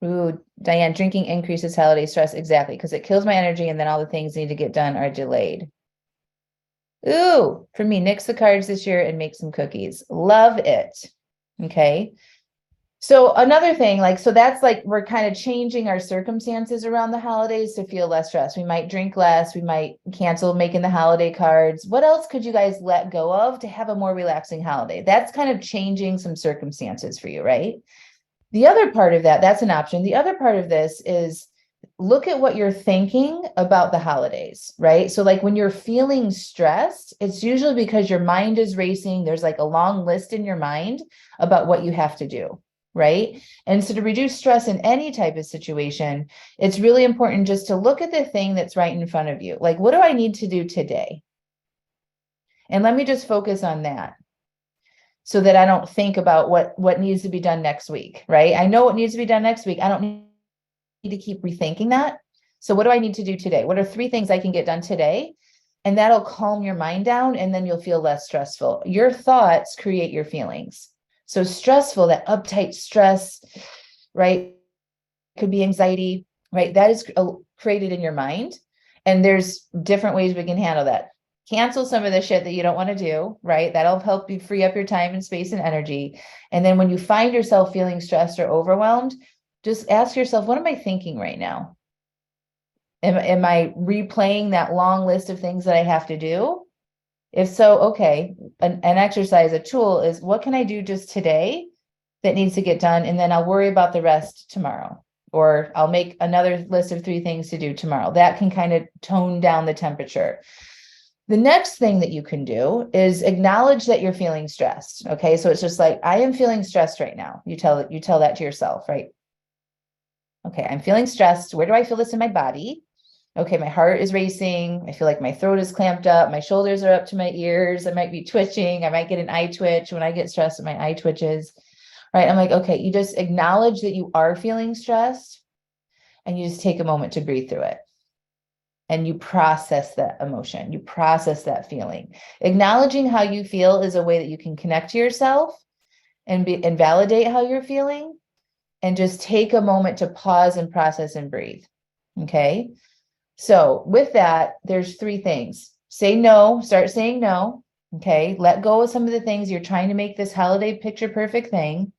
Ooh, Diane, drinking increases holiday stress. Exactly, because it kills my energy and then all the things need to get done are delayed. Ooh, for me, nix the cards this year and make some cookies. Love it. Okay. So another thing, like, so that's like, we're kind of changing our circumstances around the holidays to feel less stressed. We might drink less. We might cancel making the holiday cards. What else could you guys let go of to have a more relaxing holiday? That's kind of changing some circumstances for you, right? The other part of that's an option. The other part of this is look at what you're thinking about the holidays, right? So like when you're feeling stressed, it's usually because your mind is racing. There's like a long list in your mind about what you have to do, right? And so to reduce stress in any type of situation, it's really important just to look at the thing that's right in front of you. Like, what do I need to do today? And let me just focus on that, so that I don't think about what needs to be done next week, right? I know what needs to be done next week. I don't need to keep rethinking that. So what do I need to do today? What are 3 things I can get done today? And that'll calm your mind down, and then you'll feel less stressful. Your thoughts create your feelings. So stressful, that uptight stress, right? Could be anxiety, right? That is created in your mind. And there's different ways we can handle that. cancel some of the shit that you don't want to do, right? That'll help you free up your time and space and energy. And then when you find yourself feeling stressed or overwhelmed, just ask yourself, what am I thinking right now? Am I replaying that long list of things that I have to do? If so, okay, an exercise, a tool is, what can I do just today that needs to get done? And then I'll worry about the rest tomorrow. Or I'll make another list of 3 things to do tomorrow. That can kind of tone down the temperature. The next thing that you can do is acknowledge that you're feeling stressed. Okay. So it's just like, I am feeling stressed right now. You tell that to yourself, right? Okay, I'm feeling stressed. Where do I feel this in my body? Okay, my heart is racing. I feel like my throat is clamped up. My shoulders are up to my ears. I might be twitching. I might get an eye twitch. When I get stressed, my eye twitches. Right. I'm like, okay, you just acknowledge that you are feeling stressed and you just take a moment to breathe through it. And you process that emotion. You process that feeling. Acknowledging how you feel is a way that you can connect to yourself and validate how you're feeling, and just take a moment to pause and process and breathe. Okay. So with that, there's 3 things. Say no, start saying no. Okay. Let go of some of the things you're trying to make this holiday picture perfect thing,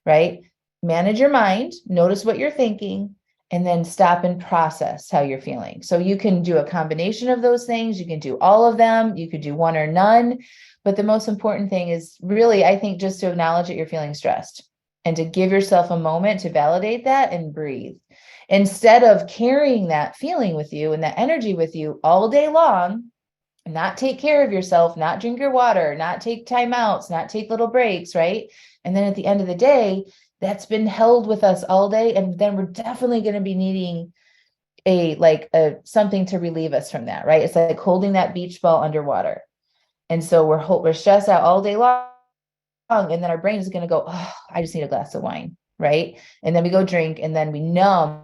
right? Manage your mind, notice what you're thinking, and then stop and process how you're feeling. So you can do a combination of those things. You can do all of them. You could do one or none. But the most important thing is really, I think, just to acknowledge that you're feeling stressed and to give yourself a moment to validate that and breathe. Instead of carrying that feeling with you and that energy with you all day long, not take care of yourself, not drink your water, not take timeouts, not take little breaks, right? And then at the end of the day, that's been held with us all day. And then we're definitely going to be needing a something to relieve us from that, right? It's like holding that beach ball underwater. And so we're stressed out all day long. And then our brain is going to go, oh, I just need a glass of wine, right? And then we go drink, and then we numb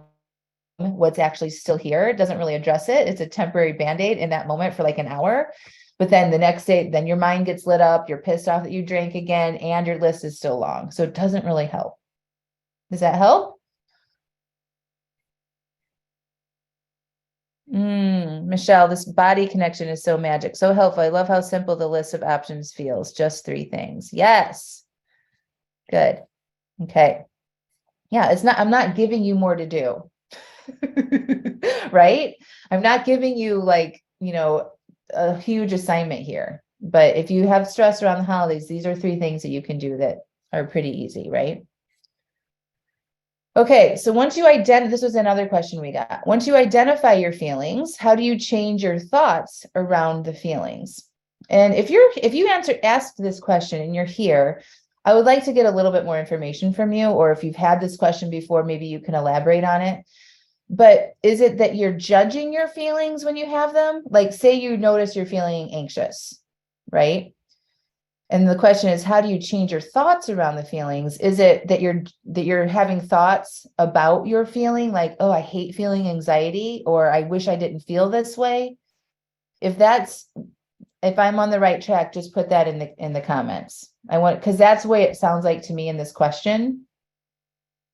what's actually still here. It doesn't really address it. It's a temporary band-aid in that moment for like an hour. But then the next day, then your mind gets lit up. You're pissed off that you drank again, and your list is still long. So it doesn't really help. Does that help? Michelle, this body connection is so magic, so helpful. I love how simple the list of options feels. Just 3 things. Yes. Good. Okay. Yeah, I'm not giving you more to do. Right? I'm not giving you a huge assignment here. But if you have stress around the holidays, these are 3 things that you can do that are pretty easy, right? Okay, so this was another question we got. Once you identify your feelings, how do you change your thoughts around the feelings? And if you asked this question and you're here, I would like to get a little bit more information from you, or if you've had this question before, maybe you can elaborate on it. But is it that you're judging your feelings when you have them? Like, say you notice you're feeling anxious, right? And the question is, how do you change your thoughts around the feelings? Is it that you're having thoughts about your feeling, like, oh, I hate feeling anxiety, or I wish I didn't feel this way? If I'm on the right track, just put that in the comments. Because that's the way it sounds like to me in this question.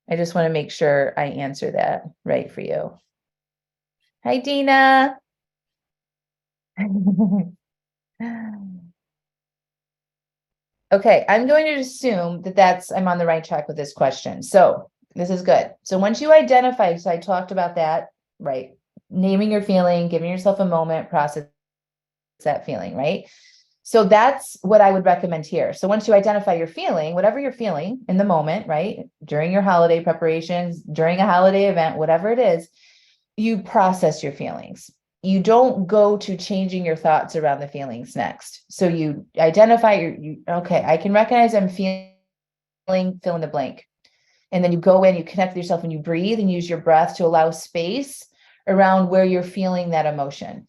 I just want to make sure I answer that right for you. Hi, Dina. Okay, I'm going to assume that I'm on the right track with this question. So this is good. So once you identify, so I talked about that, right? Naming your feeling, giving yourself a moment, process that feeling, right? So that's what I would recommend here. So once you identify your feeling, whatever you're feeling in the moment, right? During your holiday preparations, during a holiday event, whatever it is, you process your feelings. You don't go to changing your thoughts around the feelings next. So you identify okay, I can recognize I'm feeling, fill in the blank. And then you go in, you connect with yourself, and you breathe and use your breath to allow space around where you're feeling that emotion.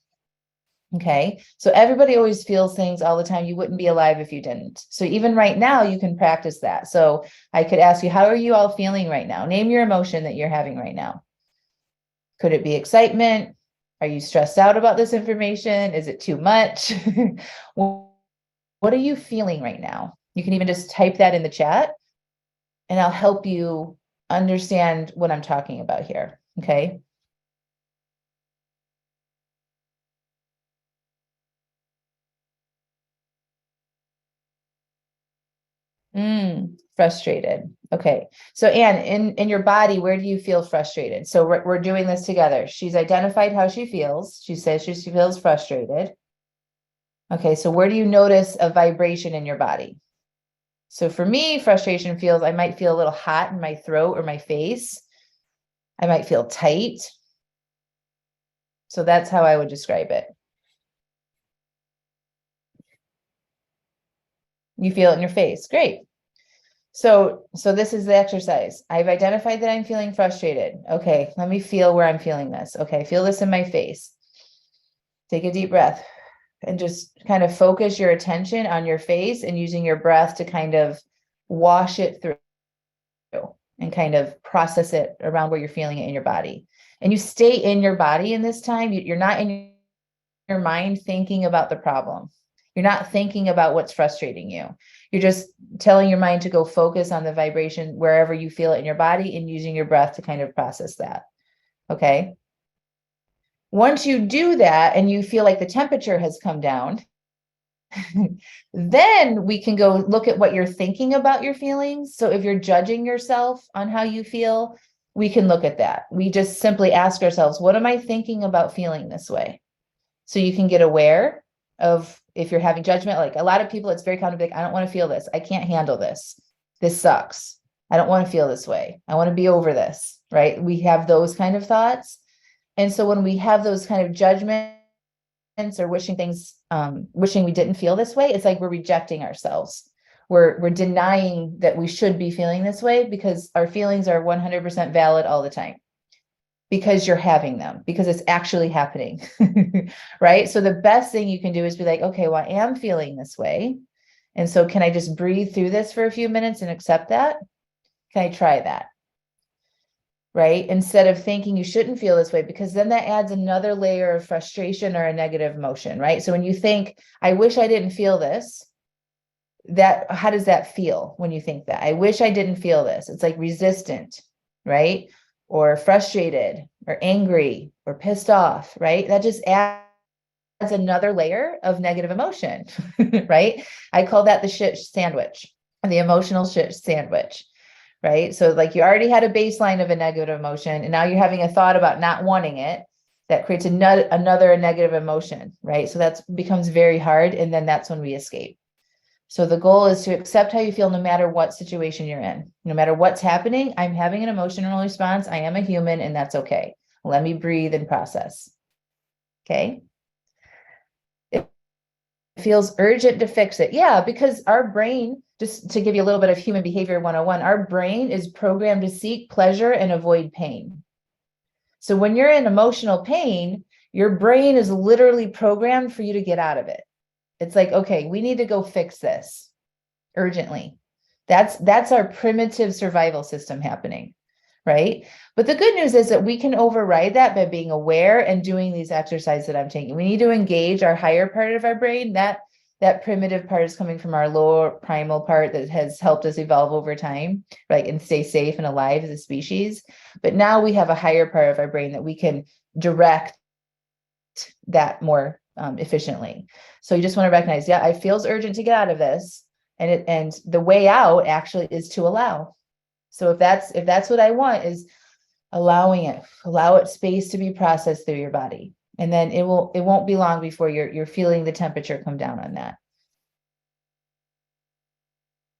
Okay. So everybody always feels things all the time. You wouldn't be alive if you didn't. So even right now, you can practice that. So I could ask you, how are you all feeling right now? Name your emotion that you're having right now. Could it be excitement? Are you stressed out about this information? Is it too much? What are you feeling right now? You can even just type that in the chat, and I'll help you understand what I'm talking about here. Okay. Frustrated. Okay. So Anne, in your body, where do you feel frustrated? So we're doing this together. She's identified how she feels. She says she feels frustrated. Okay. So where do you notice a vibration in your body? So for me, frustration feels, I might feel a little hot in my throat or my face. I might feel tight. So that's how I would describe it. You feel it in your face. Great. So this is the exercise. I've identified that I'm feeling frustrated. Okay, let me feel where I'm feeling this. Okay, feel this in my face. Take a deep breath and just kind of focus your attention on your face and using your breath to kind of wash it through and kind of process it around where you're feeling it in your body. And you stay in your body in this time. You're not in your mind thinking about the problem. You're not thinking about what's frustrating you. You're just telling your mind to go focus on the vibration wherever you feel it in your body and using your breath to kind of process that. Okay. Once you do that and you feel like the temperature has come down, then we can go look at what you're thinking about your feelings. So if you're judging yourself on how you feel, we can look at that. We just simply ask ourselves, what am I thinking about feeling this way? So you can get aware of if you're having judgment. Like a lot of people, it's very common to be like, I don't want to feel this. I can't handle this. This sucks. I don't want to feel this way. I want to be over this, right? We have those kind of thoughts. And so when we have those kind of judgments or wishing we didn't feel this way, it's like we're rejecting ourselves. We're denying that we should be feeling this way because our feelings are 100% valid all the time because you're having them, because it's actually happening, right? So the best thing you can do is be like, okay, well, I am feeling this way. And so can I just breathe through this for a few minutes and accept that? Can I try that? Right? Instead of thinking you shouldn't feel this way, because then that adds another layer of frustration or a negative emotion, right? So when you think, I wish I didn't feel this, how does that feel when you think that? I wish I didn't feel this. It's like resistant, right? Or frustrated or angry or pissed off, right? That just adds another layer of negative emotion, right? I call that the shit sandwich, the emotional shit sandwich, right? So like you already had a baseline of a negative emotion and now you're having a thought about not wanting it. That creates another negative emotion, right? So that becomes very hard. And then that's when we escape. So the goal is to accept how you feel no matter what situation you're in. No matter what's happening, I'm having an emotional response. I am a human and that's okay. Let me breathe and process. Okay. It feels urgent to fix it. Yeah, because our brain, just to give you a little bit of human behavior 101, our brain is programmed to seek pleasure and avoid pain. So when you're in emotional pain, your brain is literally programmed for you to get out of it. It's like, okay, we need to go fix this urgently. That's our primitive survival system happening, right? But the good news is that we can override that by being aware and doing these exercises that I'm taking. We need to engage our higher part of our brain. That primitive part is coming from our lower primal part that has helped us evolve over time, right, and stay safe and alive as a species. But now we have a higher part of our brain that we can direct that more efficiently. So you just want to recognize, yeah, it feels urgent to get out of this. And the way out actually is to allow. So if that's what I want, is allow it space to be processed through your body. And then it won't be long before you're feeling the temperature come down on that.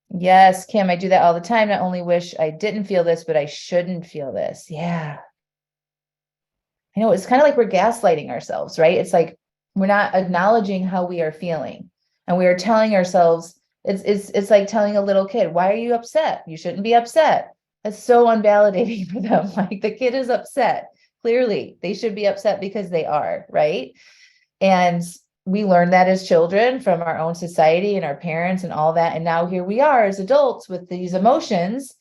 Yes, Kim, I do that all the time. Not only wish I didn't feel this, but I shouldn't feel this. Yeah. I know it's kind of like we're gaslighting ourselves, right? It's like we're not acknowledging how we are feeling. And we are telling ourselves, it's like telling a little kid, why are you upset? You shouldn't be upset. That's so unvalidating for them. Like the kid is upset. Clearly, they should be upset because they are, right? And we learn that as children from our own society and our parents and all that. And now here we are as adults with these emotions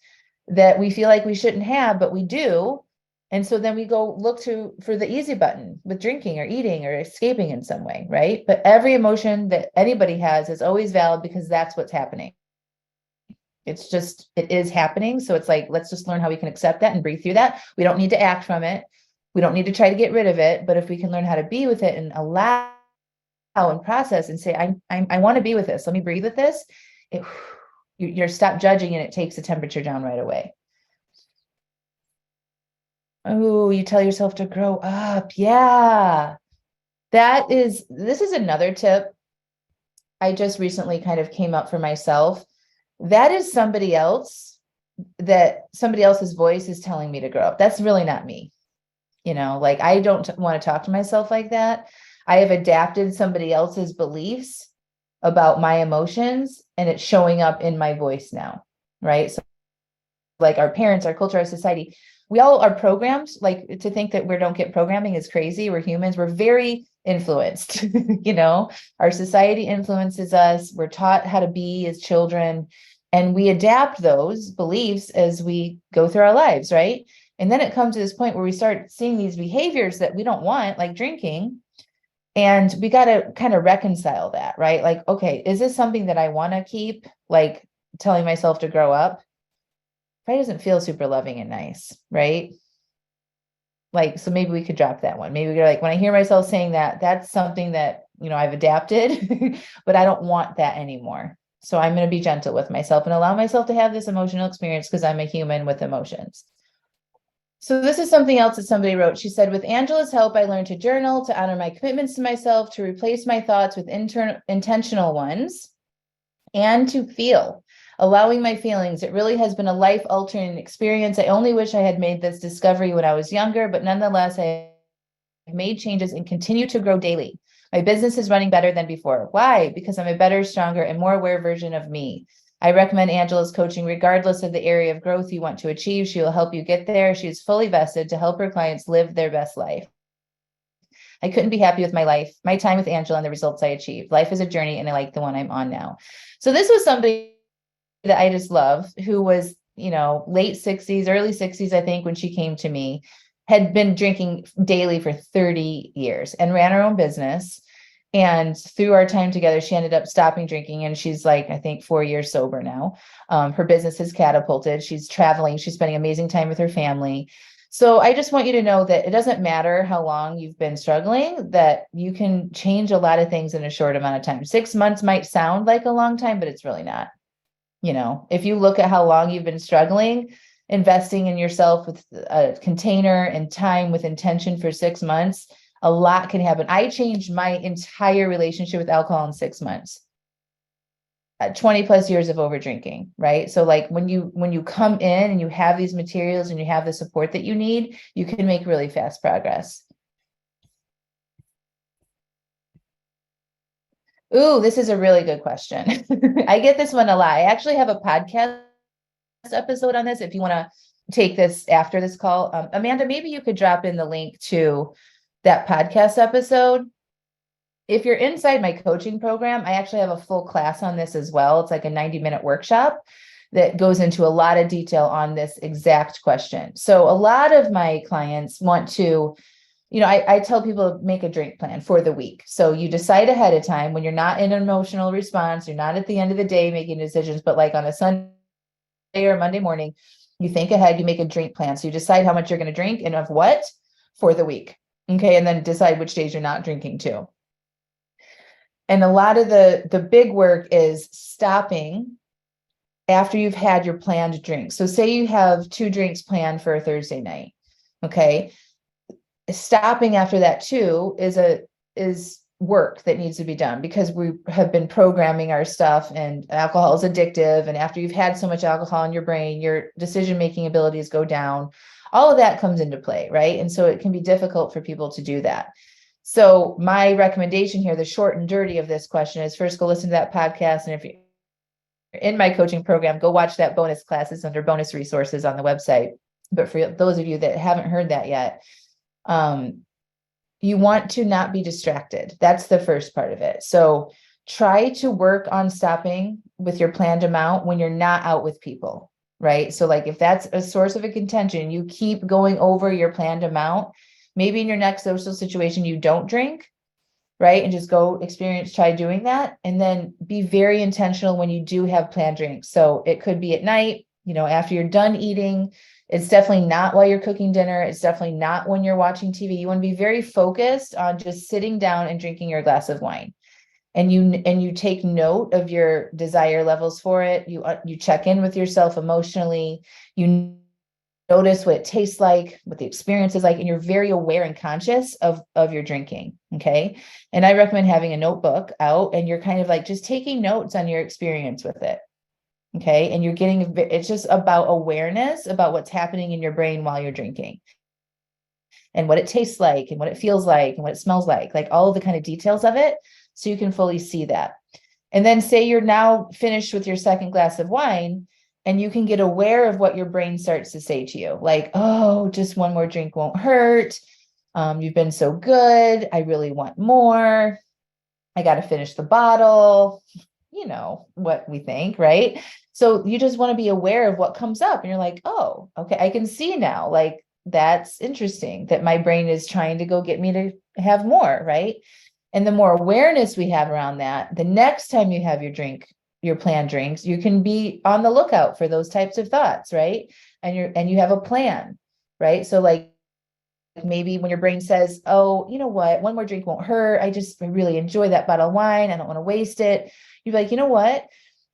that we feel like we shouldn't have, but we do. And so then we go look for the easy button with drinking or eating or escaping in some way, right? But every emotion that anybody has is always valid because that's what's happening. It is happening. So it's like, let's just learn how we can accept that and breathe through that. We don't need to act from it. We don't need to try to get rid of it. But if we can learn how to be with it and allow and process and say, I want to be with this. Let me breathe with this. you're stop judging and it takes the temperature down right away. Oh, you tell yourself to grow up. Yeah. This is another tip I just recently kind of came up for myself. That is somebody else's voice is telling me to grow up. That's really not me. Like I don't want to talk to myself like that. I have adapted somebody else's beliefs about my emotions and it's showing up in my voice now. Right. So like our parents, our culture, our society, we all are programmed. Like to think that we don't get programming is crazy. We're humans. We're very influenced. Our society influences us. We're taught how to be as children, and we adapt those beliefs as we go through our lives, right? And then it comes to this point where we start seeing these behaviors that we don't want, like drinking, and we got to kind of reconcile that, right? Like, okay, is this something that I want to keep, like telling myself to grow up? Probably doesn't feel super loving and nice, right? Like, so maybe we could drop that one. Maybe we're like, when I hear myself saying that, that's something that, I've adapted, but I don't want that anymore. So I'm going to be gentle with myself and allow myself to have this emotional experience because I'm a human with emotions. So this is something else that somebody wrote. She said, with Angela's help, I learned to journal, to honor my commitments to myself, to replace my thoughts with intentional ones, and to feel, allowing my feelings. It really has been a life altering experience. I only wish I had made this discovery when I was younger, but nonetheless, I have made changes and continue to grow daily. My business is running better than before. Why? Because I'm a better, stronger, and more aware version of me. I recommend Angela's coaching regardless of the area of growth you want to achieve. She will help you get there. She is fully vested to help her clients live their best life. I couldn't be happy with my life, my time with Angela, and the results I achieved. Life is a journey, and I like the one I'm on now. So this was somebody that I just love, who was, late 60s, early 60s, I think, when she came to me, had been drinking daily for 30 years and ran her own business. And through our time together, she ended up stopping drinking. And she's like, I think 4 years sober now. Her business has catapulted. She's traveling. She's spending amazing time with her family. So I just want you to know that it doesn't matter how long you've been struggling, that you can change a lot of things in a short amount of time. 6 months might sound like a long time, but it's really not. If you look at how long you've been struggling, investing in yourself with a container and time with intention for 6 months, a lot can happen. I changed my entire relationship with alcohol in 6 months. 20 plus years of over drinking, right? So like when you come in and you have these materials and you have the support that you need, you can make really fast progress. Ooh, this is a really good question. I get this one a lot. I actually have a podcast episode on this if you want to take this after this call. Amanda, maybe you could drop in the link to that podcast episode. If you're inside my coaching program, I actually have a full class on this as well. It's like a 90-minute workshop that goes into a lot of detail on this exact question. So a lot of my clients want to, I tell people to make a drink plan for the week. So you decide ahead of time when you're not in an emotional response, you're not at the end of the day making decisions, but like on a Sunday or Monday morning, you think ahead, you make a drink plan. So you decide how much you're going to drink and of what for the week. Okay. And then decide which days you're not drinking too. And a lot of the big work is stopping after you've had your planned drink. So say you have 2 drinks planned for a Thursday night. Okay. Stopping after that too is work that needs to be done, because we have been programming our stuff, and alcohol is addictive. And after you've had so much alcohol in your brain, your decision-making abilities go down. All of that comes into play, right? And so it can be difficult for people to do that. So my recommendation here, the short and dirty of this question, is first go listen to that podcast. And if you're in my coaching program, go watch that bonus class. It's under bonus resources on the website. But for those of you that haven't heard that yet, you want to not be distracted. That's the first part of it. So try to work on stopping with your planned amount when you're not out with people, right? So like if that's a source of a contention, you keep going over your planned amount. Maybe in your next social situation, you don't drink, right? And just go try doing that. And then be very intentional when you do have planned drinks. So it could be at night, after you're done eating. It's definitely not while you're cooking dinner. It's definitely not when you're watching TV. You want to be very focused on just sitting down and drinking your glass of wine. and you take note of your desire levels for it. You check in with yourself emotionally. You notice what it tastes like, what the experience is like, and you're very aware and conscious of your drinking. Okay. And I recommend having a notebook out, and you're kind of like just taking notes on your experience with it. Okay. And it's just about awareness about what's happening in your brain while you're drinking, and what it tastes like, and what it feels like, and what it smells like all of the kind of details of it. So you can fully see that. And then say you're now finished with your second glass of wine, and you can get aware of what your brain starts to say to you, like, oh, just one more drink won't hurt. You've been so good. I really want more. I got to finish the bottle. You know what we think, right? So you just want to be aware of what comes up. And you're like, oh, okay, I can see now. Like, that's interesting that my brain is trying to go get me to have more, right? And the more awareness we have around that, the next time you have your planned drinks, you can be on the lookout for those types of thoughts, right? And you have a plan, right? So like maybe when your brain says, oh, you know what, one more drink won't hurt. I really enjoy that bottle of wine. I don't want to waste it. You're like, you know what?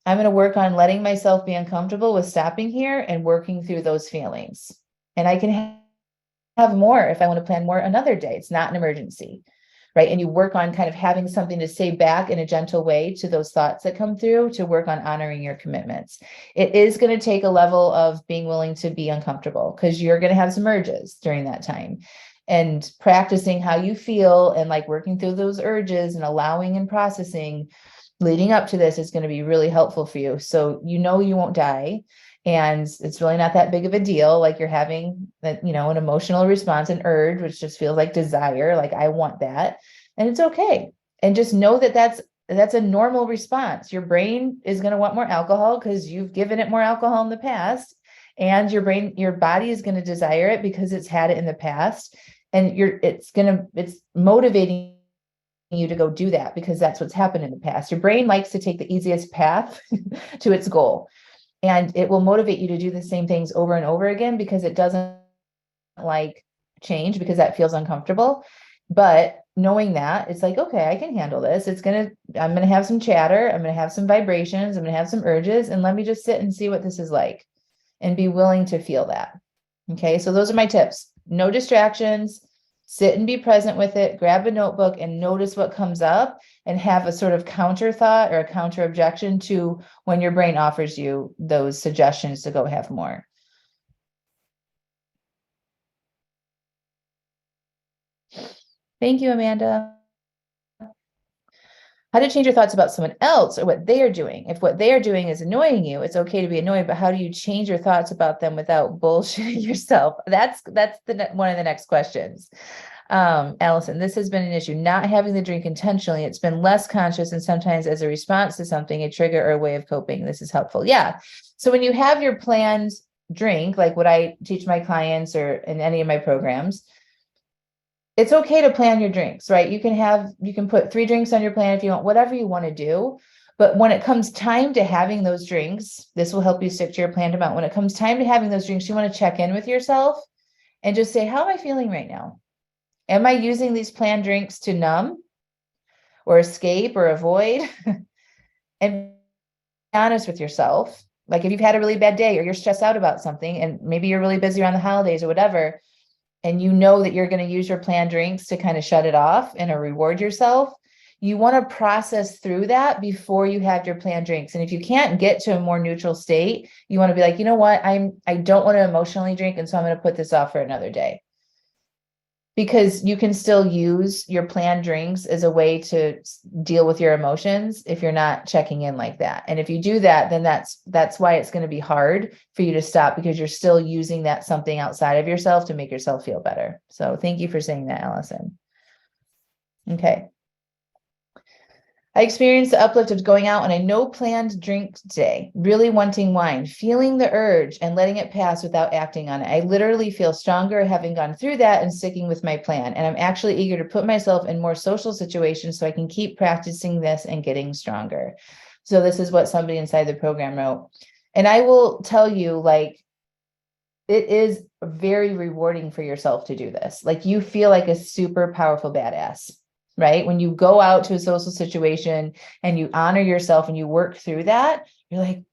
I'm going to work on letting myself be uncomfortable with stopping here and working through those feelings. And I can have more if I want to plan more another day. It's not an emergency, right? And you work on kind of having something to say back in a gentle way to those thoughts that come through, to work on honoring your commitments. It is going to take a level of being willing to be uncomfortable, because you're going to have some urges during that time. And practicing how you feel and like working through those urges and allowing and processing leading up to this is going to be really helpful for you. So you won't die. And it's really not that big of a deal. Like you're having that, an emotional response, an urge, which just feels like desire. Like I want that. And it's okay. And just know that that's a normal response. Your brain is going to want more alcohol because you've given it more alcohol in the past. And your body is going to desire it because it's had it in the past. And it's motivating you to go do that because that's what's happened in the past. Your brain likes to take the easiest path to its goal. And it will motivate you to do the same things over and over again because it doesn't like change, because that feels uncomfortable. But knowing that, it's like, okay, I can handle this. I'm going to have some chatter. I'm going to have some vibrations. I'm going to have some urges, and let me just sit and see what this is like and be willing to feel that. Okay. So those are my tips. No distractions, sit and be present with it, grab a notebook and notice what comes up, and have a sort of counter thought or a counter objection to when your brain offers you those suggestions to go have more. Thank you, Amanda. How to change your thoughts about someone else or what they are doing. If what they are doing is annoying you, it's okay to be annoyed, but how do you change your thoughts about them without bullshitting yourself? That's one of the next questions. Allison, this has been an issue. Not having the drink intentionally, it's been less conscious and sometimes as a response to something, a trigger or a way of coping. This is helpful. Yeah. So when you have your planned drink, like what I teach my clients or in any of my programs, it's okay to plan your drinks, right? You can put 3 drinks on your plan if you want, whatever you want to do. But when it comes time to having those drinks, this will help you stick to your planned amount. When it comes time to having those drinks, you want to check in with yourself and just say, how am I feeling right now? Am I using these planned drinks to numb or escape or avoid? And be honest with yourself. Like if you've had a really bad day or you're stressed out about something, and maybe you're really busy around the holidays or whatever, and you know that you're going to use your planned drinks to kind of shut it off and reward yourself, you want to process through that before you have your planned drinks. And if you can't get to a more neutral state, you want to be like, you know what, I don't want to emotionally drink, and so I'm going to put this off for another day. Because you can still use your planned drinks as a way to deal with your emotions if you're not checking in like that. And if you do that, then that's why it's going to be hard for you to stop, because you're still using that something outside of yourself to make yourself feel better. So thank you for saying that, Allison. Okay. I experienced the uplift of going out on a no planned drink day, really wanting wine, feeling the urge and letting it pass without acting on it. I literally feel stronger having gone through that and sticking with my plan. And I'm actually eager to put myself in more social situations so I can keep practicing this and getting stronger. So this is what somebody inside the program wrote. And I will tell you, like, it is very rewarding for yourself to do this. Like you feel like a super powerful badass. right? When you go out to a social situation and you honor yourself and you work through that, you're like,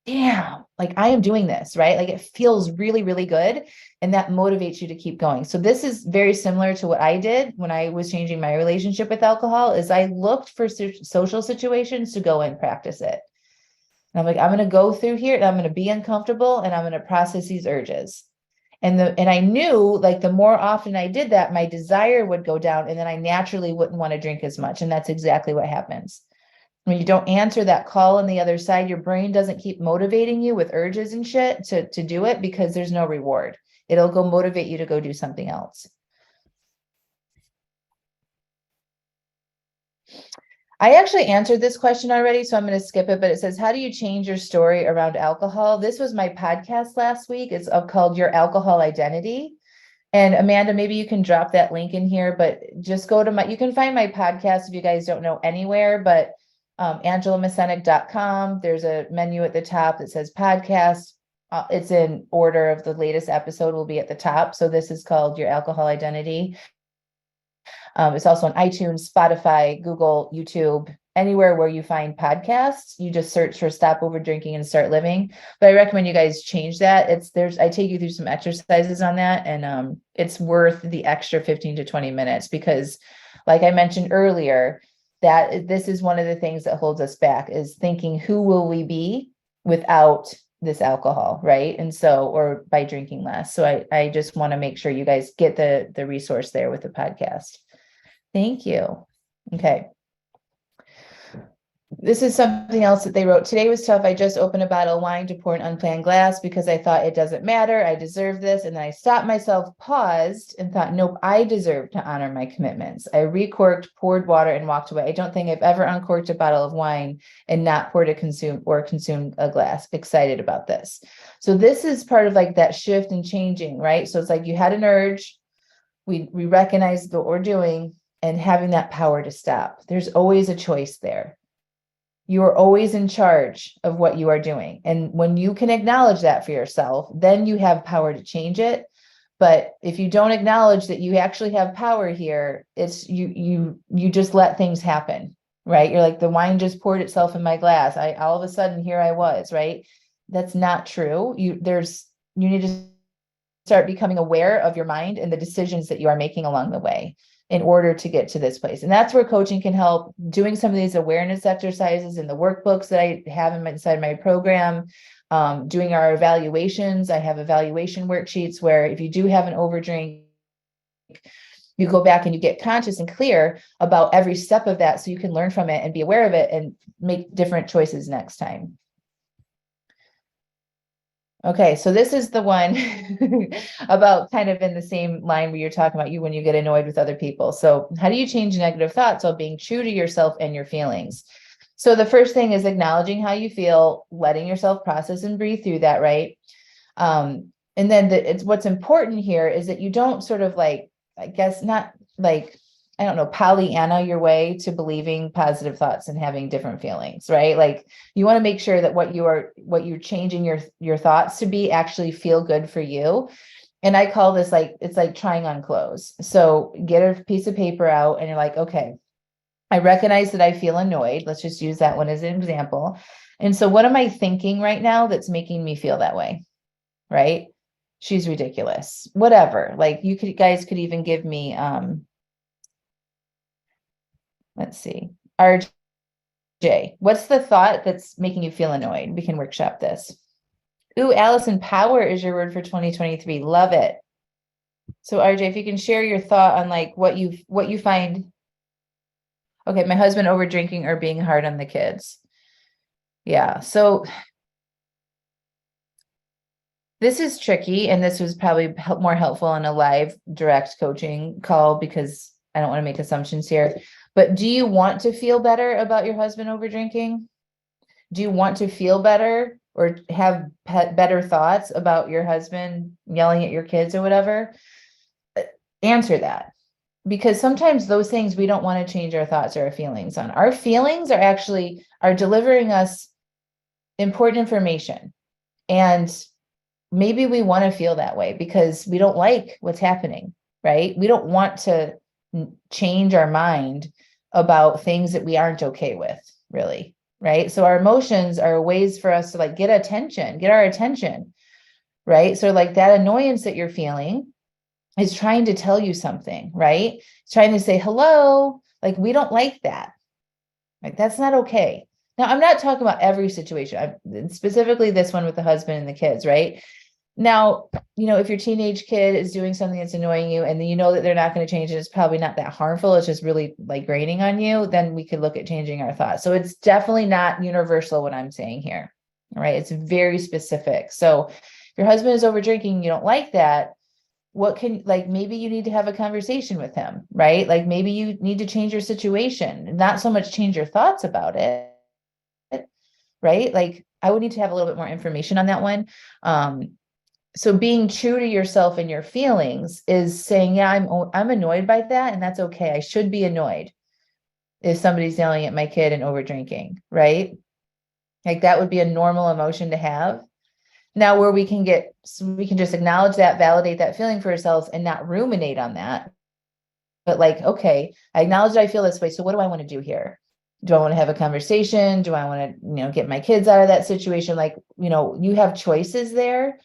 damn, like I am doing this, right? Like it feels really, really good. And that motivates you to keep going. So this is very similar to what I did when I was changing my relationship with alcohol, is I looked for social situations to go and practice it. And I'm like, I'm going to go through here and I'm going to be uncomfortable and I'm going to process these urges. And I knew, like, the more often I did that, my desire would go down and then I naturally wouldn't want to drink as much. And that's exactly what happens. When you don't answer that call on the other side, your brain doesn't keep motivating you with urges and shit to do it because there's no reward. It'll go motivate you to go do something else. I actually answered this question already, so I'm going to skip it, but it says, how do you change your story around alcohol? This was my podcast last week. It's called Your Alcohol Identity. And Amanda, maybe you can drop that link in here, but just go to you can find my podcast if you guys don't know anywhere, but AngelaMascenik.com. There's a menu at the top that says podcast. It's in order of the latest episode will be at the top. So this is called Your Alcohol Identity. It's also on iTunes, Spotify, Google, YouTube, anywhere where you find podcasts. You just search for Stop Over Drinking and Start Living. But I recommend you guys change that. I take you through some exercises on that, and it's worth the extra 15 to 20 minutes because, like I mentioned earlier, that this is one of the things that holds us back, is thinking, who will we be without this alcohol, right? And so, or by drinking less. So I just want to make sure you guys get the resource there with the podcast. Thank you. Okay. This is something else that they wrote. Today was tough. I just opened a bottle of wine to pour an unplanned glass because I thought it doesn't matter. I deserve this. And then I stopped myself, paused, and thought, nope, I deserve to honor my commitments. I recorked, poured water, and walked away. I don't think I've ever uncorked a bottle of wine and not consumed a glass. Excited about this. So this is part of like that shift and changing, right? So it's like you had an urge. We recognize what we're doing and having that power to stop. There's always a choice there. You are always in charge of what you are doing. And when you can acknowledge that for yourself, then you have power to change it. But if you don't acknowledge that you actually have power here, it's you just let things happen, right? You're like, the wine just poured itself in my glass. All of a sudden here I was, right? That's not true. You need to start becoming aware of your mind and the decisions that you are making along the way in order to get to this place. And that's where coaching can help, doing some of these awareness exercises in the workbooks that I have inside my program, doing our evaluations. I have evaluation worksheets where if you do have an overdrink, you go back and you get conscious and clear about every step of that so you can learn from it and be aware of it and make different choices next time. Okay, so this is the one about kind of in the same line where you're talking about you when you get annoyed with other people. So how do you change negative thoughts while being true to yourself and your feelings? So the first thing is acknowledging how you feel, letting yourself process and breathe through that, right? And then it's what's important here is that you don't sort of like, I guess not like, I don't know, Pollyanna your way to believing positive thoughts and having different feelings, right? Like you want to make sure that what you're changing your thoughts to be actually feel good for you. And I call this like, it's like trying on clothes. So get a piece of paper out and you're like, okay, I recognize that I feel annoyed. Let's just use that one as an example. And so what am I thinking right now that's making me feel that way? Right? She's ridiculous. Whatever. Like guys could even give me, let's see. RJ, what's the thought that's making you feel annoyed? We can workshop this. Ooh, Allison, power is your word for 2023. Love it. So RJ, if you can share your thought on like what you find. Okay, my husband over drinking or being hard on the kids. Yeah. So this is tricky, and this was probably more helpful in a live direct coaching call because I don't want to make assumptions here. But do you want to feel better about your husband over drinking? Do you want to feel better or have better thoughts about your husband yelling at your kids or whatever? Answer that. Because sometimes those things we don't want to change our thoughts or our feelings on. Our feelings are delivering us important information. And maybe we want to feel that way because we don't like what's happening, right? We don't want to change our mind about things that we aren't okay with, really, right? So our emotions are ways for us to like get our attention, right? So like that annoyance that you're feeling is trying to tell you something, right? It's trying to say, hello, like we don't like that. Like that's not okay. Now, I'm not talking about every situation. Specifically this one with the husband and the kids, right? Now, if your teenage kid is doing something that's annoying you and you know that they're not going to change it, it's probably not that harmful. It's just really like graining on you. Then we could look at changing our thoughts. So it's definitely not universal what I'm saying here. All right. It's very specific. So if your husband is over drinking, you don't like that. Maybe you need to have a conversation with him, right? Like maybe you need to change your situation, not so much change your thoughts about it, right? Like I would need to have a little bit more information on that one. So being true to yourself and your feelings is saying, yeah, I'm annoyed by that, and that's okay. I should be annoyed if somebody's yelling at my kid and over drinking, right? Like that would be a normal emotion to have. Now, where we can just acknowledge that, validate that feeling for ourselves and not ruminate on that. But like, okay, I acknowledge that I feel this way. So what do I want to do here? Do I want to have a conversation? Do I want to, get my kids out of that situation? Like, you have choices there.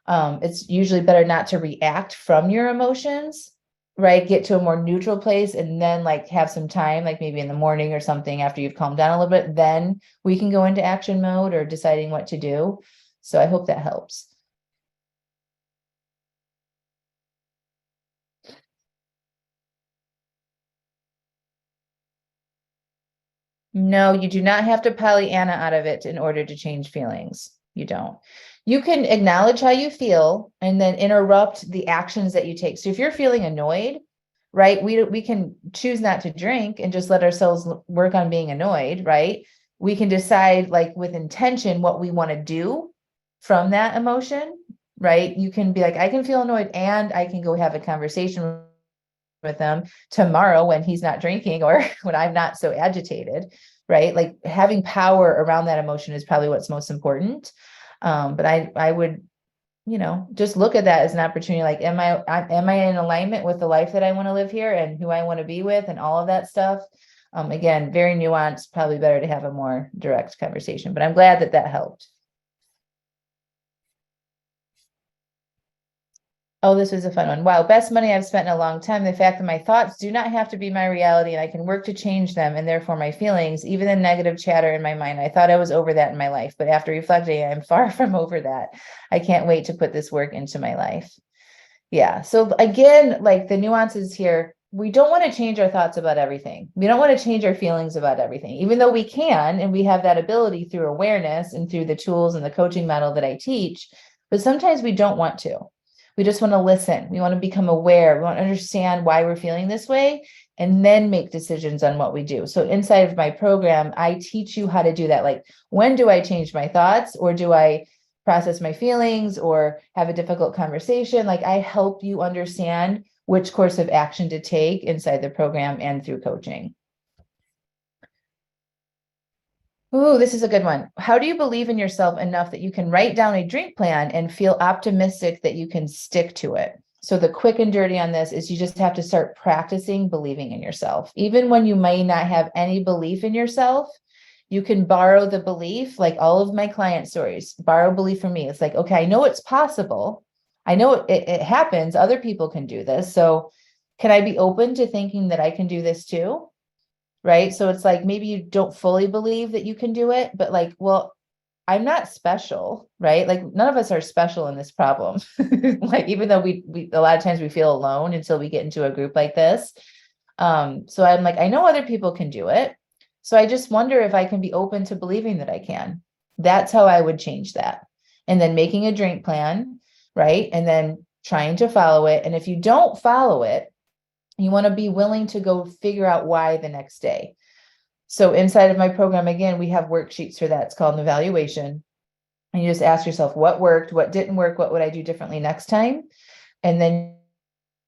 It's usually better not to react from your emotions, right? Get to a more neutral place and then like have some time, like maybe in the morning or something after you've calmed down a little bit, then we can go into action mode or deciding what to do. So I hope that helps. No, you do not have to Pollyanna out of it in order to change feelings. You don't. You can acknowledge how you feel and then interrupt the actions that you take. So if you're feeling annoyed, right, we can choose not to drink and just let ourselves work on being annoyed, right? We can decide like with intention what we want to do from that emotion, right? You can be like, I can feel annoyed and I can go have a conversation with them tomorrow when he's not drinking or when I'm not so agitated, right? Like having power around that emotion is probably what's most important. But I would, just look at that as an opportunity. Like, am I in alignment with the life that I want to live here and who I want to be with and all of that stuff? Again, very nuanced, probably better to have a more direct conversation, but I'm glad that helped. Oh, this was a fun one. Wow, best money I've spent in a long time. The fact that my thoughts do not have to be my reality and I can work to change them and therefore my feelings, even the negative chatter in my mind. I thought I was over that in my life, but after reflecting, I'm far from over that. I can't wait to put this work into my life. Yeah. So again, like the nuances here, we don't want to change our thoughts about everything. We don't want to change our feelings about everything, even though we can, and we have that ability through awareness and through the tools and the coaching model that I teach. But sometimes we don't want to. We just want to listen. We want to become aware. We want to understand why we're feeling this way and then make decisions on what we do. So inside of my program, I teach you how to do that. Like, when do I change my thoughts or do I process my feelings or have a difficult conversation? Like, I help you understand which course of action to take inside the program and through coaching. Oh, this is a good one. How do you believe in yourself enough that you can write down a drink plan and feel optimistic that you can stick to it? So the quick and dirty on this is you just have to start practicing believing in yourself. Even when you may not have any belief in yourself, you can borrow the belief, like all of my client stories, borrow belief from me. It's like, okay, I know it's possible. I know it happens. Other people can do this. So can I be open to thinking that I can do this too? Right. So it's like maybe you don't fully believe that you can do it, but like, well, I'm not special, right? Like none of us are special in this problem. Like even though we a lot of times we feel alone until we get into a group like this. So I'm like, I know other people can do it. So I just wonder if I can be open to believing that I can. That's how I would change that. And then making a drink plan, right? And then trying to follow it. And if you don't follow it, you want to be willing to go figure out why the next day. So inside of my program, again, we have worksheets for that. It's called an evaluation. And you just ask yourself what worked, what didn't work, what would I do differently next time? And then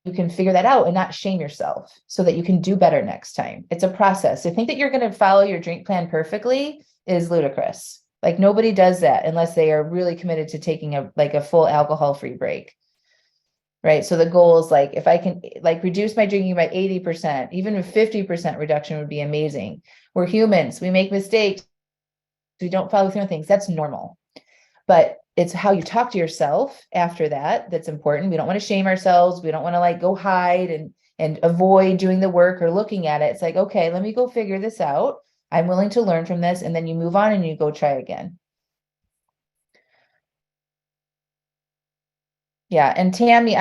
you can figure that out and not shame yourself so that you can do better next time. It's a process. To think that you're going to follow your drink plan perfectly is ludicrous. Like nobody does that unless they are really committed to taking a full alcohol-free break. right? So the goal is like, if I can like reduce my drinking by 80%, even a 50% reduction would be amazing. We're humans, we make mistakes, we don't follow through on things. That's normal. But it's how you talk to yourself after that that's important. We don't want to shame ourselves. We don't want to like go hide and avoid doing the work or looking at it. It's like, okay, let me go figure this out. I'm willing to learn from this. And then you move on and you go try again. Yeah. And Tammy,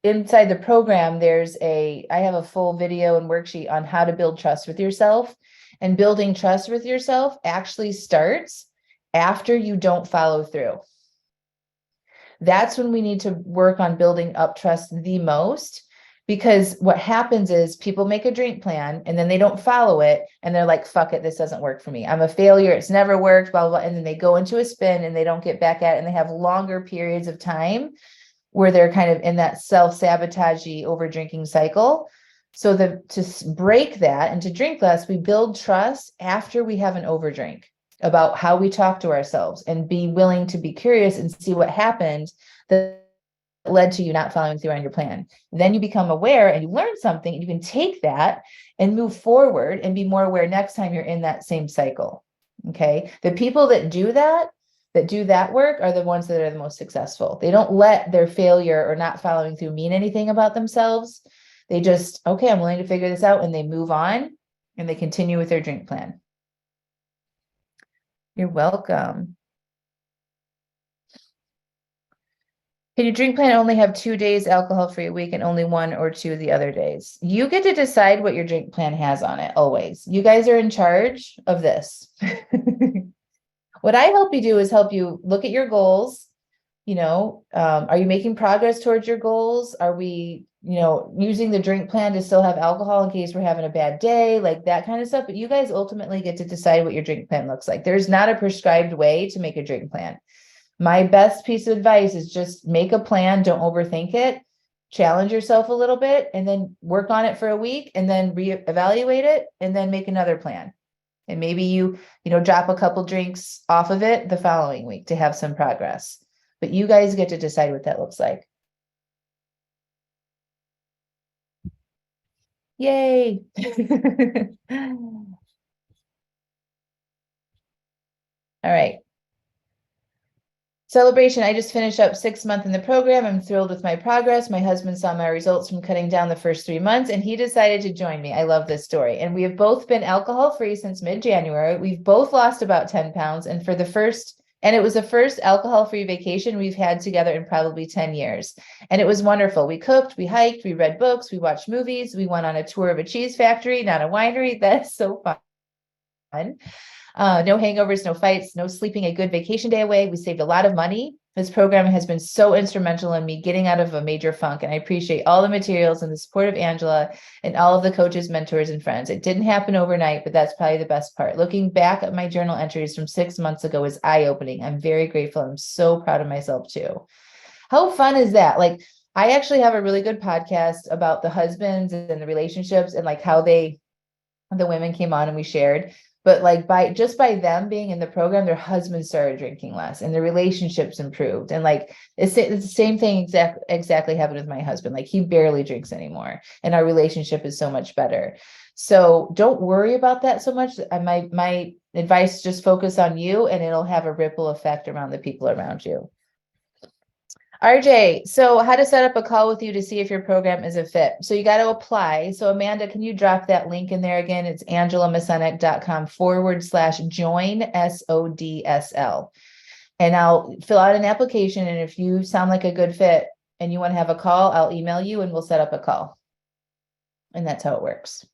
inside the program, I have a full video and worksheet on how to build trust with yourself. And building trust with yourself actually starts after you don't follow through. That's when we need to work on building up trust the most. Because what happens is people make a drink plan and then they don't follow it. And they're like, fuck it, this doesn't work for me. I'm a failure. It's never worked, blah, blah, blah. And then they go into a spin and they don't get back at it. And they have longer periods of time where they're kind of in that self-sabotagey over drinking cycle. So to break that and to drink less, we build trust after we have an overdrink about how we talk to ourselves and be willing to be curious and see what happened that led to you not following through on your plan. Then you become aware and you learn something and you can take that and move forward and be more aware next time you're in that same cycle. Okay. The people that do that work are the ones that are the most successful. They don't let their failure or not following through mean anything about themselves. They just, okay, I'm willing to figure this out. And they move on and they continue with their drink plan. You're welcome. Can your drink plan only have 2 days alcohol-free a week and only 1 or 2 the other days? You get to decide what your drink plan has on it always. You guys are in charge of this. What I help you do is help you look at your goals. Are you making progress towards your goals? Are we, using the drink plan to still have alcohol in case we're having a bad day, like that kind of stuff. But you guys ultimately get to decide what your drink plan looks like. There's not a prescribed way to make a drink plan. My best piece of advice is just make a plan. Don't overthink it. Challenge yourself a little bit and then work on it for a week and then reevaluate it and then make another plan. And maybe you drop a couple drinks off of it the following week to have some progress. But you guys get to decide what that looks like. Yay. All right. Celebration. I just finished up 6 months in the program. I'm thrilled with my progress. My husband saw my results from cutting down the first 3 months and he decided to join me. I love this story. And we have both been alcohol-free since mid-January. We've both lost about 10 pounds. And it was the first alcohol-free vacation we've had together in probably 10 years. And it was wonderful. We cooked, we hiked, we read books, we watched movies. We went on a tour of a cheese factory, not a winery. That's so fun. No hangovers, no fights, no sleeping a good vacation day away. We saved a lot of money. This program has been so instrumental in me getting out of a major funk. And I appreciate all the materials and the support of Angela and all of the coaches, mentors, and friends. It didn't happen overnight, but that's probably the best part. Looking back at my journal entries from 6 months ago is eye-opening. I'm very grateful. I'm so proud of myself too. How fun is that? Like, I actually have a really good podcast about the husbands and the relationships and like how the women came on and we shared. But like by them being in the program, their husbands started drinking less and their relationships improved. And like it's the same thing exactly happened with my husband. Like he barely drinks anymore and our relationship is so much better. So don't worry about that so much. My advice, just focus on you and it'll have a ripple effect around the people around you. RJ, so how to set up a call with you to see if your program is a fit. So you got to apply. So Amanda, can you drop that link in there again? It's angelamascenik.com/join SODSL. And I'll fill out an application. And if you sound like a good fit and you want to have a call, I'll email you and we'll set up a call. And that's how it works.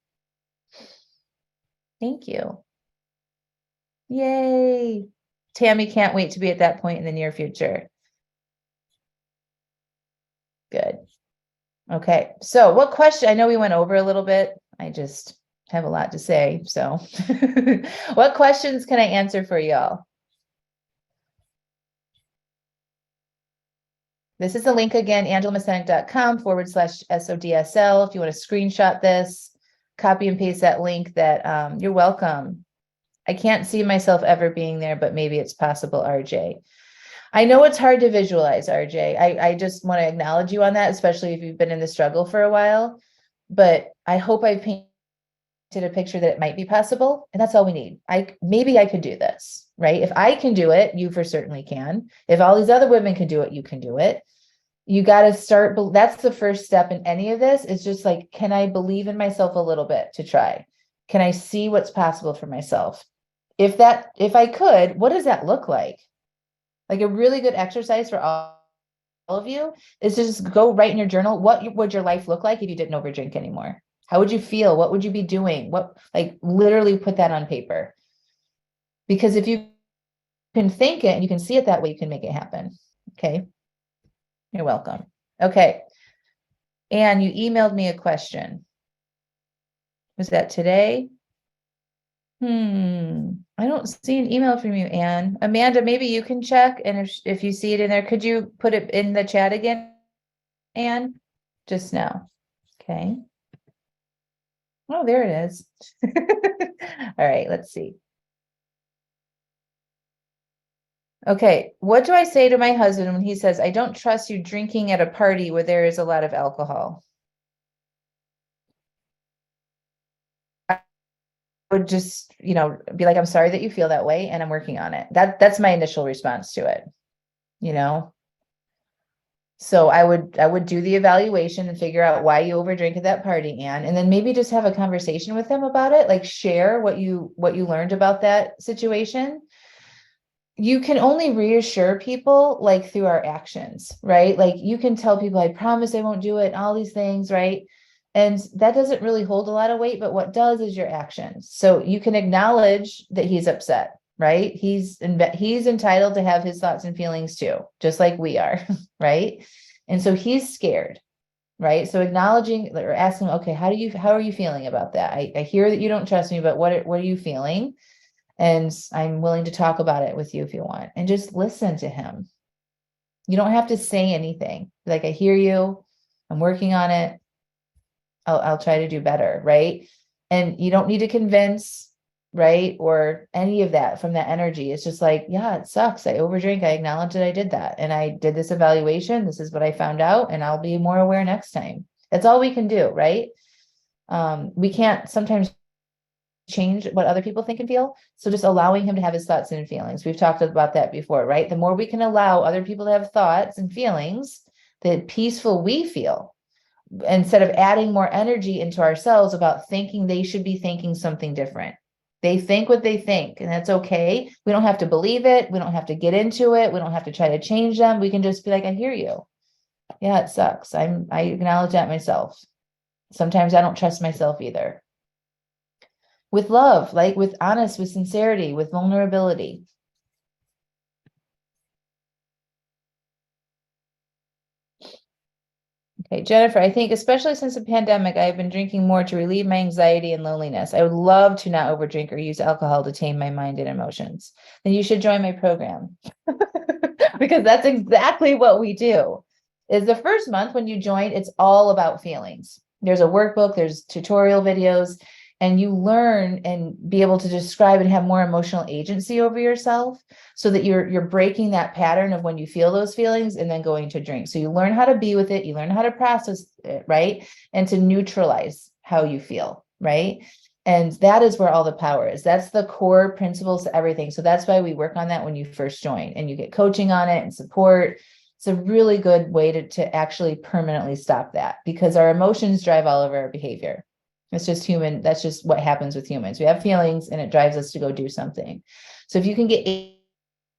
Thank you. Yay. Tammy can't wait to be at that point in the near future. Good. Okay. So what question? I know we went over a little bit. I just have a lot to say. So what questions can I answer for y'all? This is the link again, angelamascenik.com/SODSL. If you want to screenshot this, copy and paste that link you're welcome. I can't see myself ever being there, but maybe it's possible, RJ. I know it's hard to visualize, RJ. I just want to acknowledge you on that, especially if you've been in the struggle for a while. But I hope I painted a picture that it might be possible. And that's all we need. Maybe I could do this, right? If I can do it, you for certainly can. If all these other women can do it, you can do it. You got to start. That's the first step in any of this. Is just like, can I believe in myself a little bit to try? Can I see what's possible for myself? If I could, what does that look like? Like a really good exercise for all of you is to just go write in your journal, what would your life look like if you didn't overdrink anymore? How would you feel? What would you be doing? What, like, literally put that on paper. Because if you can think it and you can see it that way, you can make it happen. Okay. You're welcome. Okay. And you emailed me a question. Was that today? I don't see an email from you, Anne. Amanda, maybe you can check. And if you see it in there, could you put it in the chat again, Anne? Just now. Okay. Oh, there it is. All right, let's see. Okay, what do I say to my husband when he says, I don't trust you drinking at a party where there is a lot of alcohol? I would just, be like, I'm sorry that you feel that way and I'm working on it. That's my initial response to it, So I would do the evaluation and figure out why you overdrink at that party, Anne, and then maybe just have a conversation with them about it, like share what you learned about that situation. You can only reassure people like through our actions, right? Like you can tell people, I promise I won't do it, and all these things, right? And that doesn't really hold a lot of weight, but what does is your actions. So you can acknowledge that he's upset, right? He's entitled to have his thoughts and feelings too, just like we are, right? And so he's scared, right? So acknowledging or asking, okay, how are you feeling about that? I hear that you don't trust me, but what are you feeling? And I'm willing to talk about it with you if you want, and just listen to him. You don't have to say anything. Like, I hear you. I'm working on it. I'll try to do better. Right. And you don't need to convince, right. Or any of that from that energy. It's just like, yeah, it sucks. I overdrink. I acknowledge that I did that. And I did this evaluation. This is what I found out. And I'll be more aware next time. That's all we can do. Right. We can't sometimes change what other people think and feel. So just allowing him to have his thoughts and feelings. We've talked about that before, right? The more we can allow other people to have thoughts and feelings, the peaceful we feel, instead of adding more energy into ourselves about thinking they should be thinking something different. They think what they think, and that's okay. We don't have to believe it. We don't have to get into it. We don't have to try to change them. We can just be like, I hear you. Yeah, it sucks. I acknowledge that myself. Sometimes I don't trust myself either. With love, like with sincerity, with vulnerability. Okay, Jennifer, I think especially since the pandemic, I've been drinking more to relieve my anxiety and loneliness. I would love to not overdrink or use alcohol to tame my mind and emotions. Then you should join my program because that's exactly what we do. Is the first month when you join, it's all about feelings. There's a workbook, there's tutorial videos, and you learn and be able to describe and have more emotional agency over yourself so that you're breaking that pattern of when you feel those feelings and then going to drink. So you learn how to be with it, you learn how to process it, right? And to neutralize how you feel, right? And that is where all the power is. That's the core principles to everything. So that's why we work on that when you first join, and you get coaching on it and support. It's a really good way to actually permanently stop that, because our emotions drive all of our behavior. It's just human. That's just what happens with humans. We have feelings and it drives us to go do something. So if you can get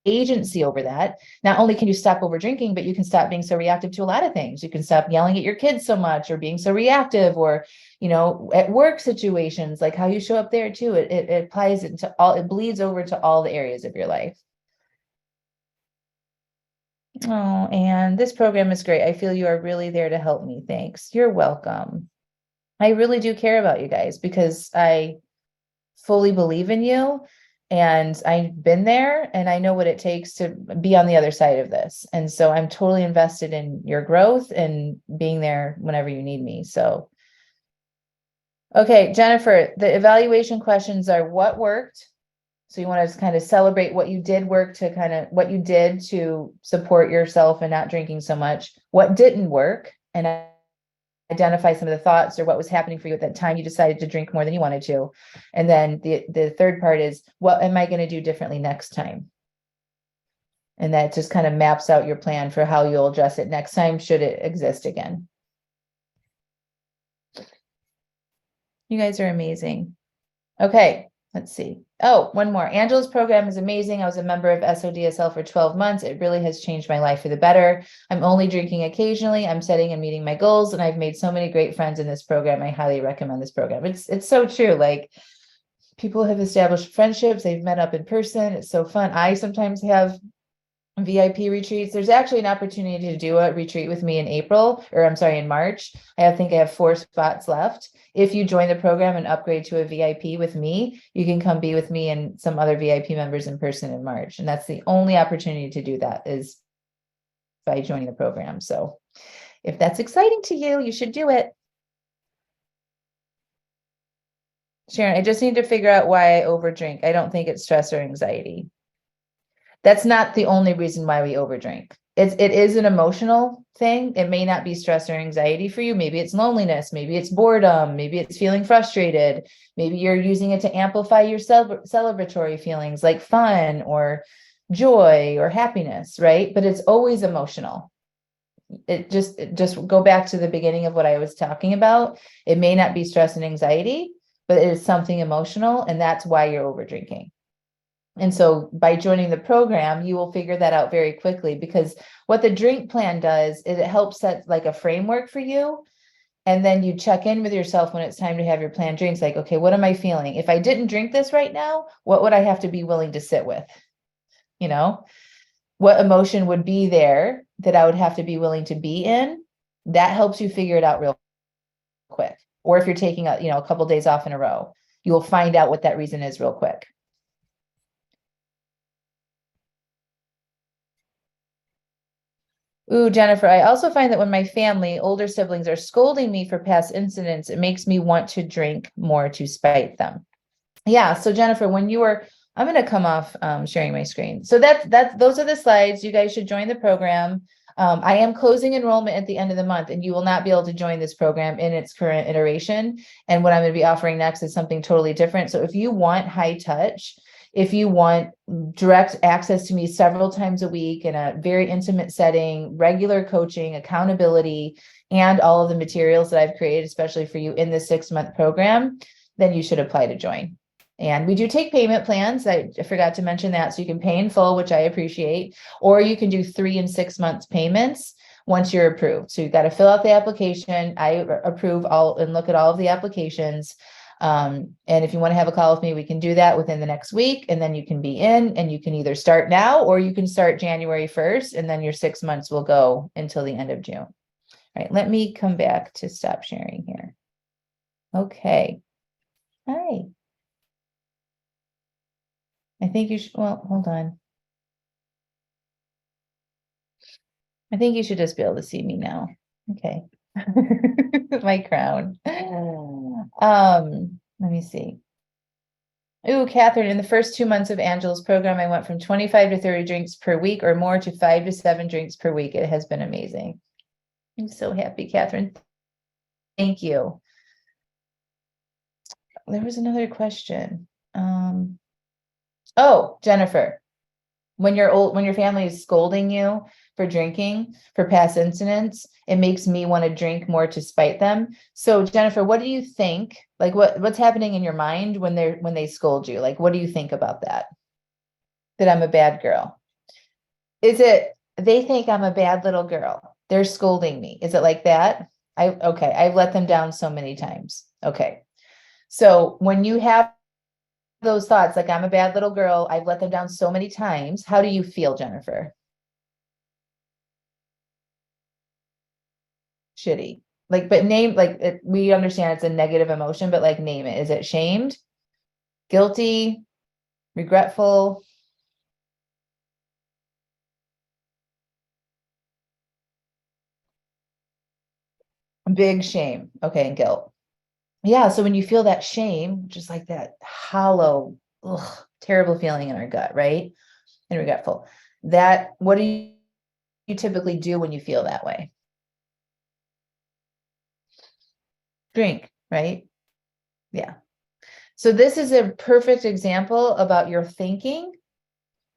agency over that, not only can you stop over drinking, but you can stop being so reactive to a lot of things. You can stop yelling at your kids so much or being so reactive, or, at work situations, like how you show up there too. It applies it to all, it bleeds over to all the areas of your life. Oh, and this program is great. I feel you are really there to help me. Thanks. You're welcome. I really do care about you guys because I fully believe in you, and I've been there and I know what it takes to be on the other side of this. And so I'm totally invested in your growth and being there whenever you need me. So, okay, Jennifer, the evaluation questions are: what worked? So you want to kind of celebrate what you did what you did to support yourself and not drinking so much, what didn't work, and identify some of the thoughts or what was happening for you at that time you decided to drink more than you wanted to. And then the third part is, what am I going to do differently next time? And that just kind of maps out your plan for how you'll address it next time, should it exist again. You guys are amazing. Okay, let's see. Oh, one more. Angela's program is amazing. I was a member of SODSL for 12 months. It really has changed my life for the better. I'm only drinking occasionally. I'm setting and meeting my goals, and I've made so many great friends in this program. I highly recommend this program. It's so true. Like, people have established friendships. They've met up in person. It's so fun. I sometimes have VIP retreats. There's actually an opportunity to do a retreat with me in in March. I think I have 4 spots left. If you join the program and upgrade to a VIP with me, you can come be with me and some other VIP members in person in March. And that's the only opportunity to do that, is by joining the program. So if that's exciting to you, you should do it. Sharon, I just need to figure out why I overdrink. I don't think it's stress or anxiety. That's not the only reason why we overdrink. It is an emotional thing. It may not be stress or anxiety for you. Maybe it's loneliness. Maybe it's boredom. Maybe it's feeling frustrated. Maybe you're using it to amplify your celebratory feelings like fun or joy or happiness, right? But it's always emotional. It just go back to the beginning of what I was talking about. It may not be stress and anxiety, but it is something emotional, and that's why you're overdrinking. And so by joining the program, you will figure that out very quickly, because what the drink plan does is it helps set like a framework for you. And then you check in with yourself when it's time to have your planned drinks. Like, okay, what am I feeling? If I didn't drink this right now, what would I have to be willing to sit with? You know, what emotion would be there that I would have to be willing to be in? That helps you figure it out real quick. Or if you're taking a couple days off in a row, you'll find out what that reason is real quick. Ooh, Jennifer, I also find that when my family, older siblings, are scolding me for past incidents, it makes me want to drink more to spite them. Yeah. So Jennifer, I'm going to come off sharing my screen. So those are the slides. You guys should join the program. I am closing enrollment at the end of the month, and you will not be able to join this program in its current iteration. And what I'm going to be offering next is something totally different. So if you want high touch, if you want direct access to me several times a week in a very intimate setting, regular coaching, accountability, and all of the materials that I've created, especially for you in this 6-month program, then you should apply to join. And we do take payment plans. I forgot to mention that. So you can pay in full, which I appreciate, or you can do 3 and 6 months payments once you're approved. So you've got to fill out the application. I approve all and look at all of the applications. And if you want to have a call with me, we can do that within the next week. And then you can be in, and you can either start now or you can start January 1st. And then your 6 months will go until the end of June. All right, let me come back to stop sharing here. Okay. Hi. I think you should, well, hold on. I think you should just be able to see me now. Okay. My crown. Let me see. Ooh, Catherine, in the first 2 months of Angela's program, I went from 25 to 30 drinks per week or more to 5 to 7 drinks per week. It has been amazing. I'm so happy, Catherine. Thank you. There was another question. Oh, Jennifer, when your family is scolding you for drinking for past incidents, it makes me want to drink more to spite them. So Jennifer, what do you think? Like what's happening in your mind when they scold you? Like, what do you think about that? That I'm a bad girl? Is it they think I'm a bad little girl? They're scolding me. Is it like that? Okay, I've let them down so many times. Okay. So when you have those thoughts, like I'm a bad little girl, I've let them down so many times, how do you feel, Jennifer? Shitty. Like, but name, like, we understand it's a negative emotion, but like, name it. Is it shamed, guilty, regretful? Big shame. Okay, and guilt. Yeah. So when you feel that shame, just like that hollow terrible feeling in our gut, right? And regretful. What do you typically do when you feel that way? Drink, right? Yeah. So this is a perfect example about your thinking,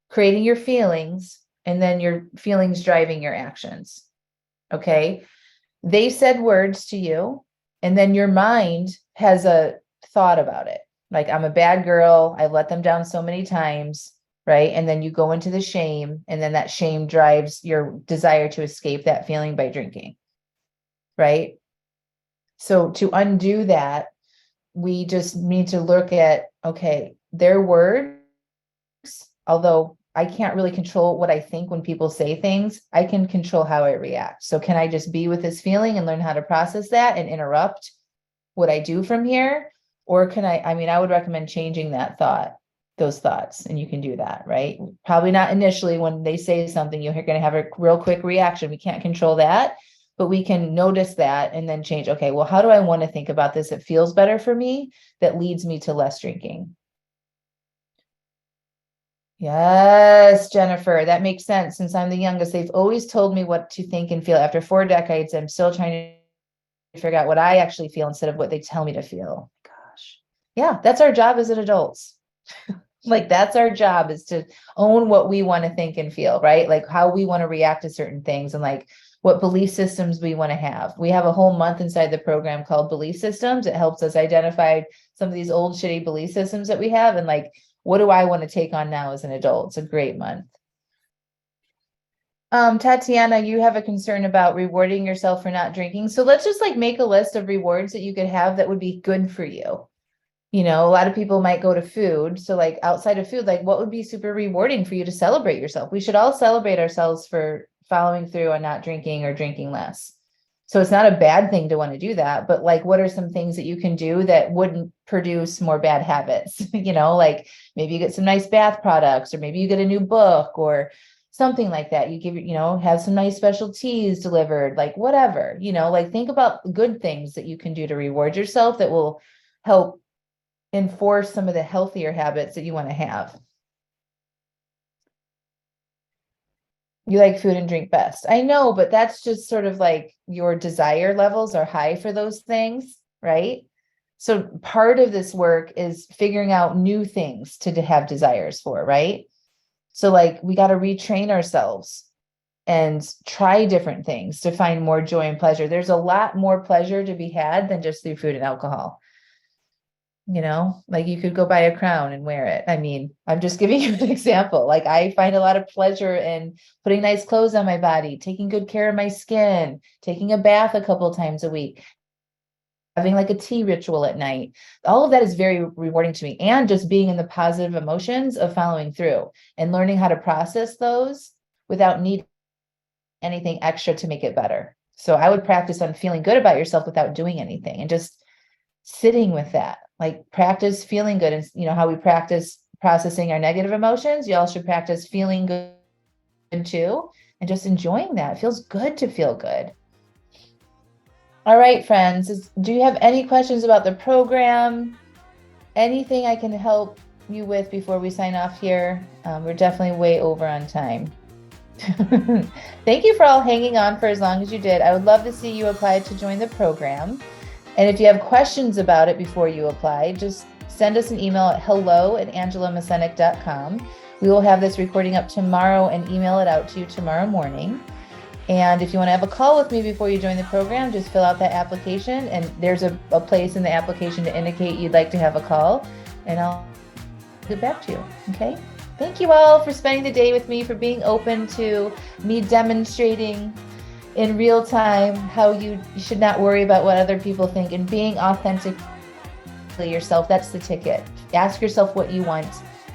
creating your feelings, and then your feelings driving your actions. Okay. They said words to you, and then your mind has a thought about it. Like, I'm a bad girl. I've let them down so many times. Right. And then you go into the shame, and then that shame drives your desire to escape that feeling by drinking. Right. So to undo that, we just need to look at, okay, their words, although I can't really control what I think when people say things, I can control how I react. So can I just be with this feeling and learn how to process that and interrupt what I do from here? Or can I would recommend changing those thoughts, and you can do that, right? Probably not initially when they say something, you're going to have a real quick reaction. We can't control that, but we can notice that and then change. Okay, well, how do I want to think about this? It feels better for me. That leads me to less drinking. Yes, Jennifer, that makes sense. Since I'm the youngest, they've always told me what to think and feel. After 4 decades, I'm still trying to figure out what I actually feel instead of what they tell me to feel. Gosh. Yeah, that's our job as adults. Like, that's our job, is to own what we want to think and feel, right? Like how we want to react to certain things, and like what belief systems we want to have. We have a whole month inside the program called Belief Systems. It helps us identify some of these old shitty belief systems that we have, and like, what do I want to take on now as an adult? It's a great month. Tatiana, you have a concern about rewarding yourself for not drinking. So let's just like make a list of rewards that you could have that would be good for you. A lot of people might go to food. So like outside of food, like what would be super rewarding for you to celebrate yourself? We should all celebrate ourselves for following through on not drinking or drinking less. So it's not a bad thing to want to do that, but like, what are some things that you can do that wouldn't produce more bad habits? Like maybe you get some nice bath products, or maybe you get a new book or something like that. You give, have some nice special teas delivered, like whatever, like think about good things that you can do to reward yourself that will help enforce some of the healthier habits that you want to have. You like food and drink best. I know, but that's just sort of like your desire levels are high for those things, right? So part of this work is figuring out new things to have desires for, right? So like we got to retrain ourselves and try different things to find more joy and pleasure. There's a lot more pleasure to be had than just through food and alcohol. Like you could go buy a crown and wear it. I mean, I'm just giving you an example. Like I find a lot of pleasure in putting nice clothes on my body, taking good care of my skin, taking a bath a couple times a week, having like a tea ritual at night. All of that is very rewarding to me. And just being in the positive emotions of following through and learning how to process those without needing anything extra to make it better. So I would practice on feeling good about yourself without doing anything and just sitting with that. Like practice feeling good. And how we practice processing our negative emotions, you all should practice feeling good too, and just enjoying that. It feels good to feel good. All right, friends, do you have any questions about the program? Anything I can help you with before we sign off here? We're definitely way over on time. Thank you for all hanging on for as long as you did. I would love to see you apply to join the program. And if you have questions about it before you apply, just send us an email at hello@angelamascenik.com. We will have this recording up tomorrow and email it out to you tomorrow morning. And if you want to have a call with me before you join the program, just fill out that application. And there's a place in the application to indicate you'd like to have a call. And I'll get back to you. Okay? Thank you all for spending the day with me, for being open to me demonstrating in real time how you should not worry about what other people think, and being authentically yourself. That's the ticket. Ask yourself what you want.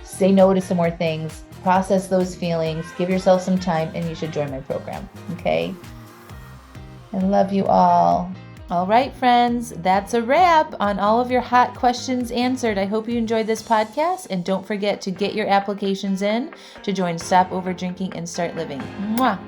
Say no to some more things. Process those feelings. Give yourself some time, and you should join my program. Okay? I love you all. All right, friends, that's a wrap on all of your hot questions answered. I hope you enjoyed this podcast, and don't forget to get your applications in to join Stop Over Drinking and Start Living. Mwah!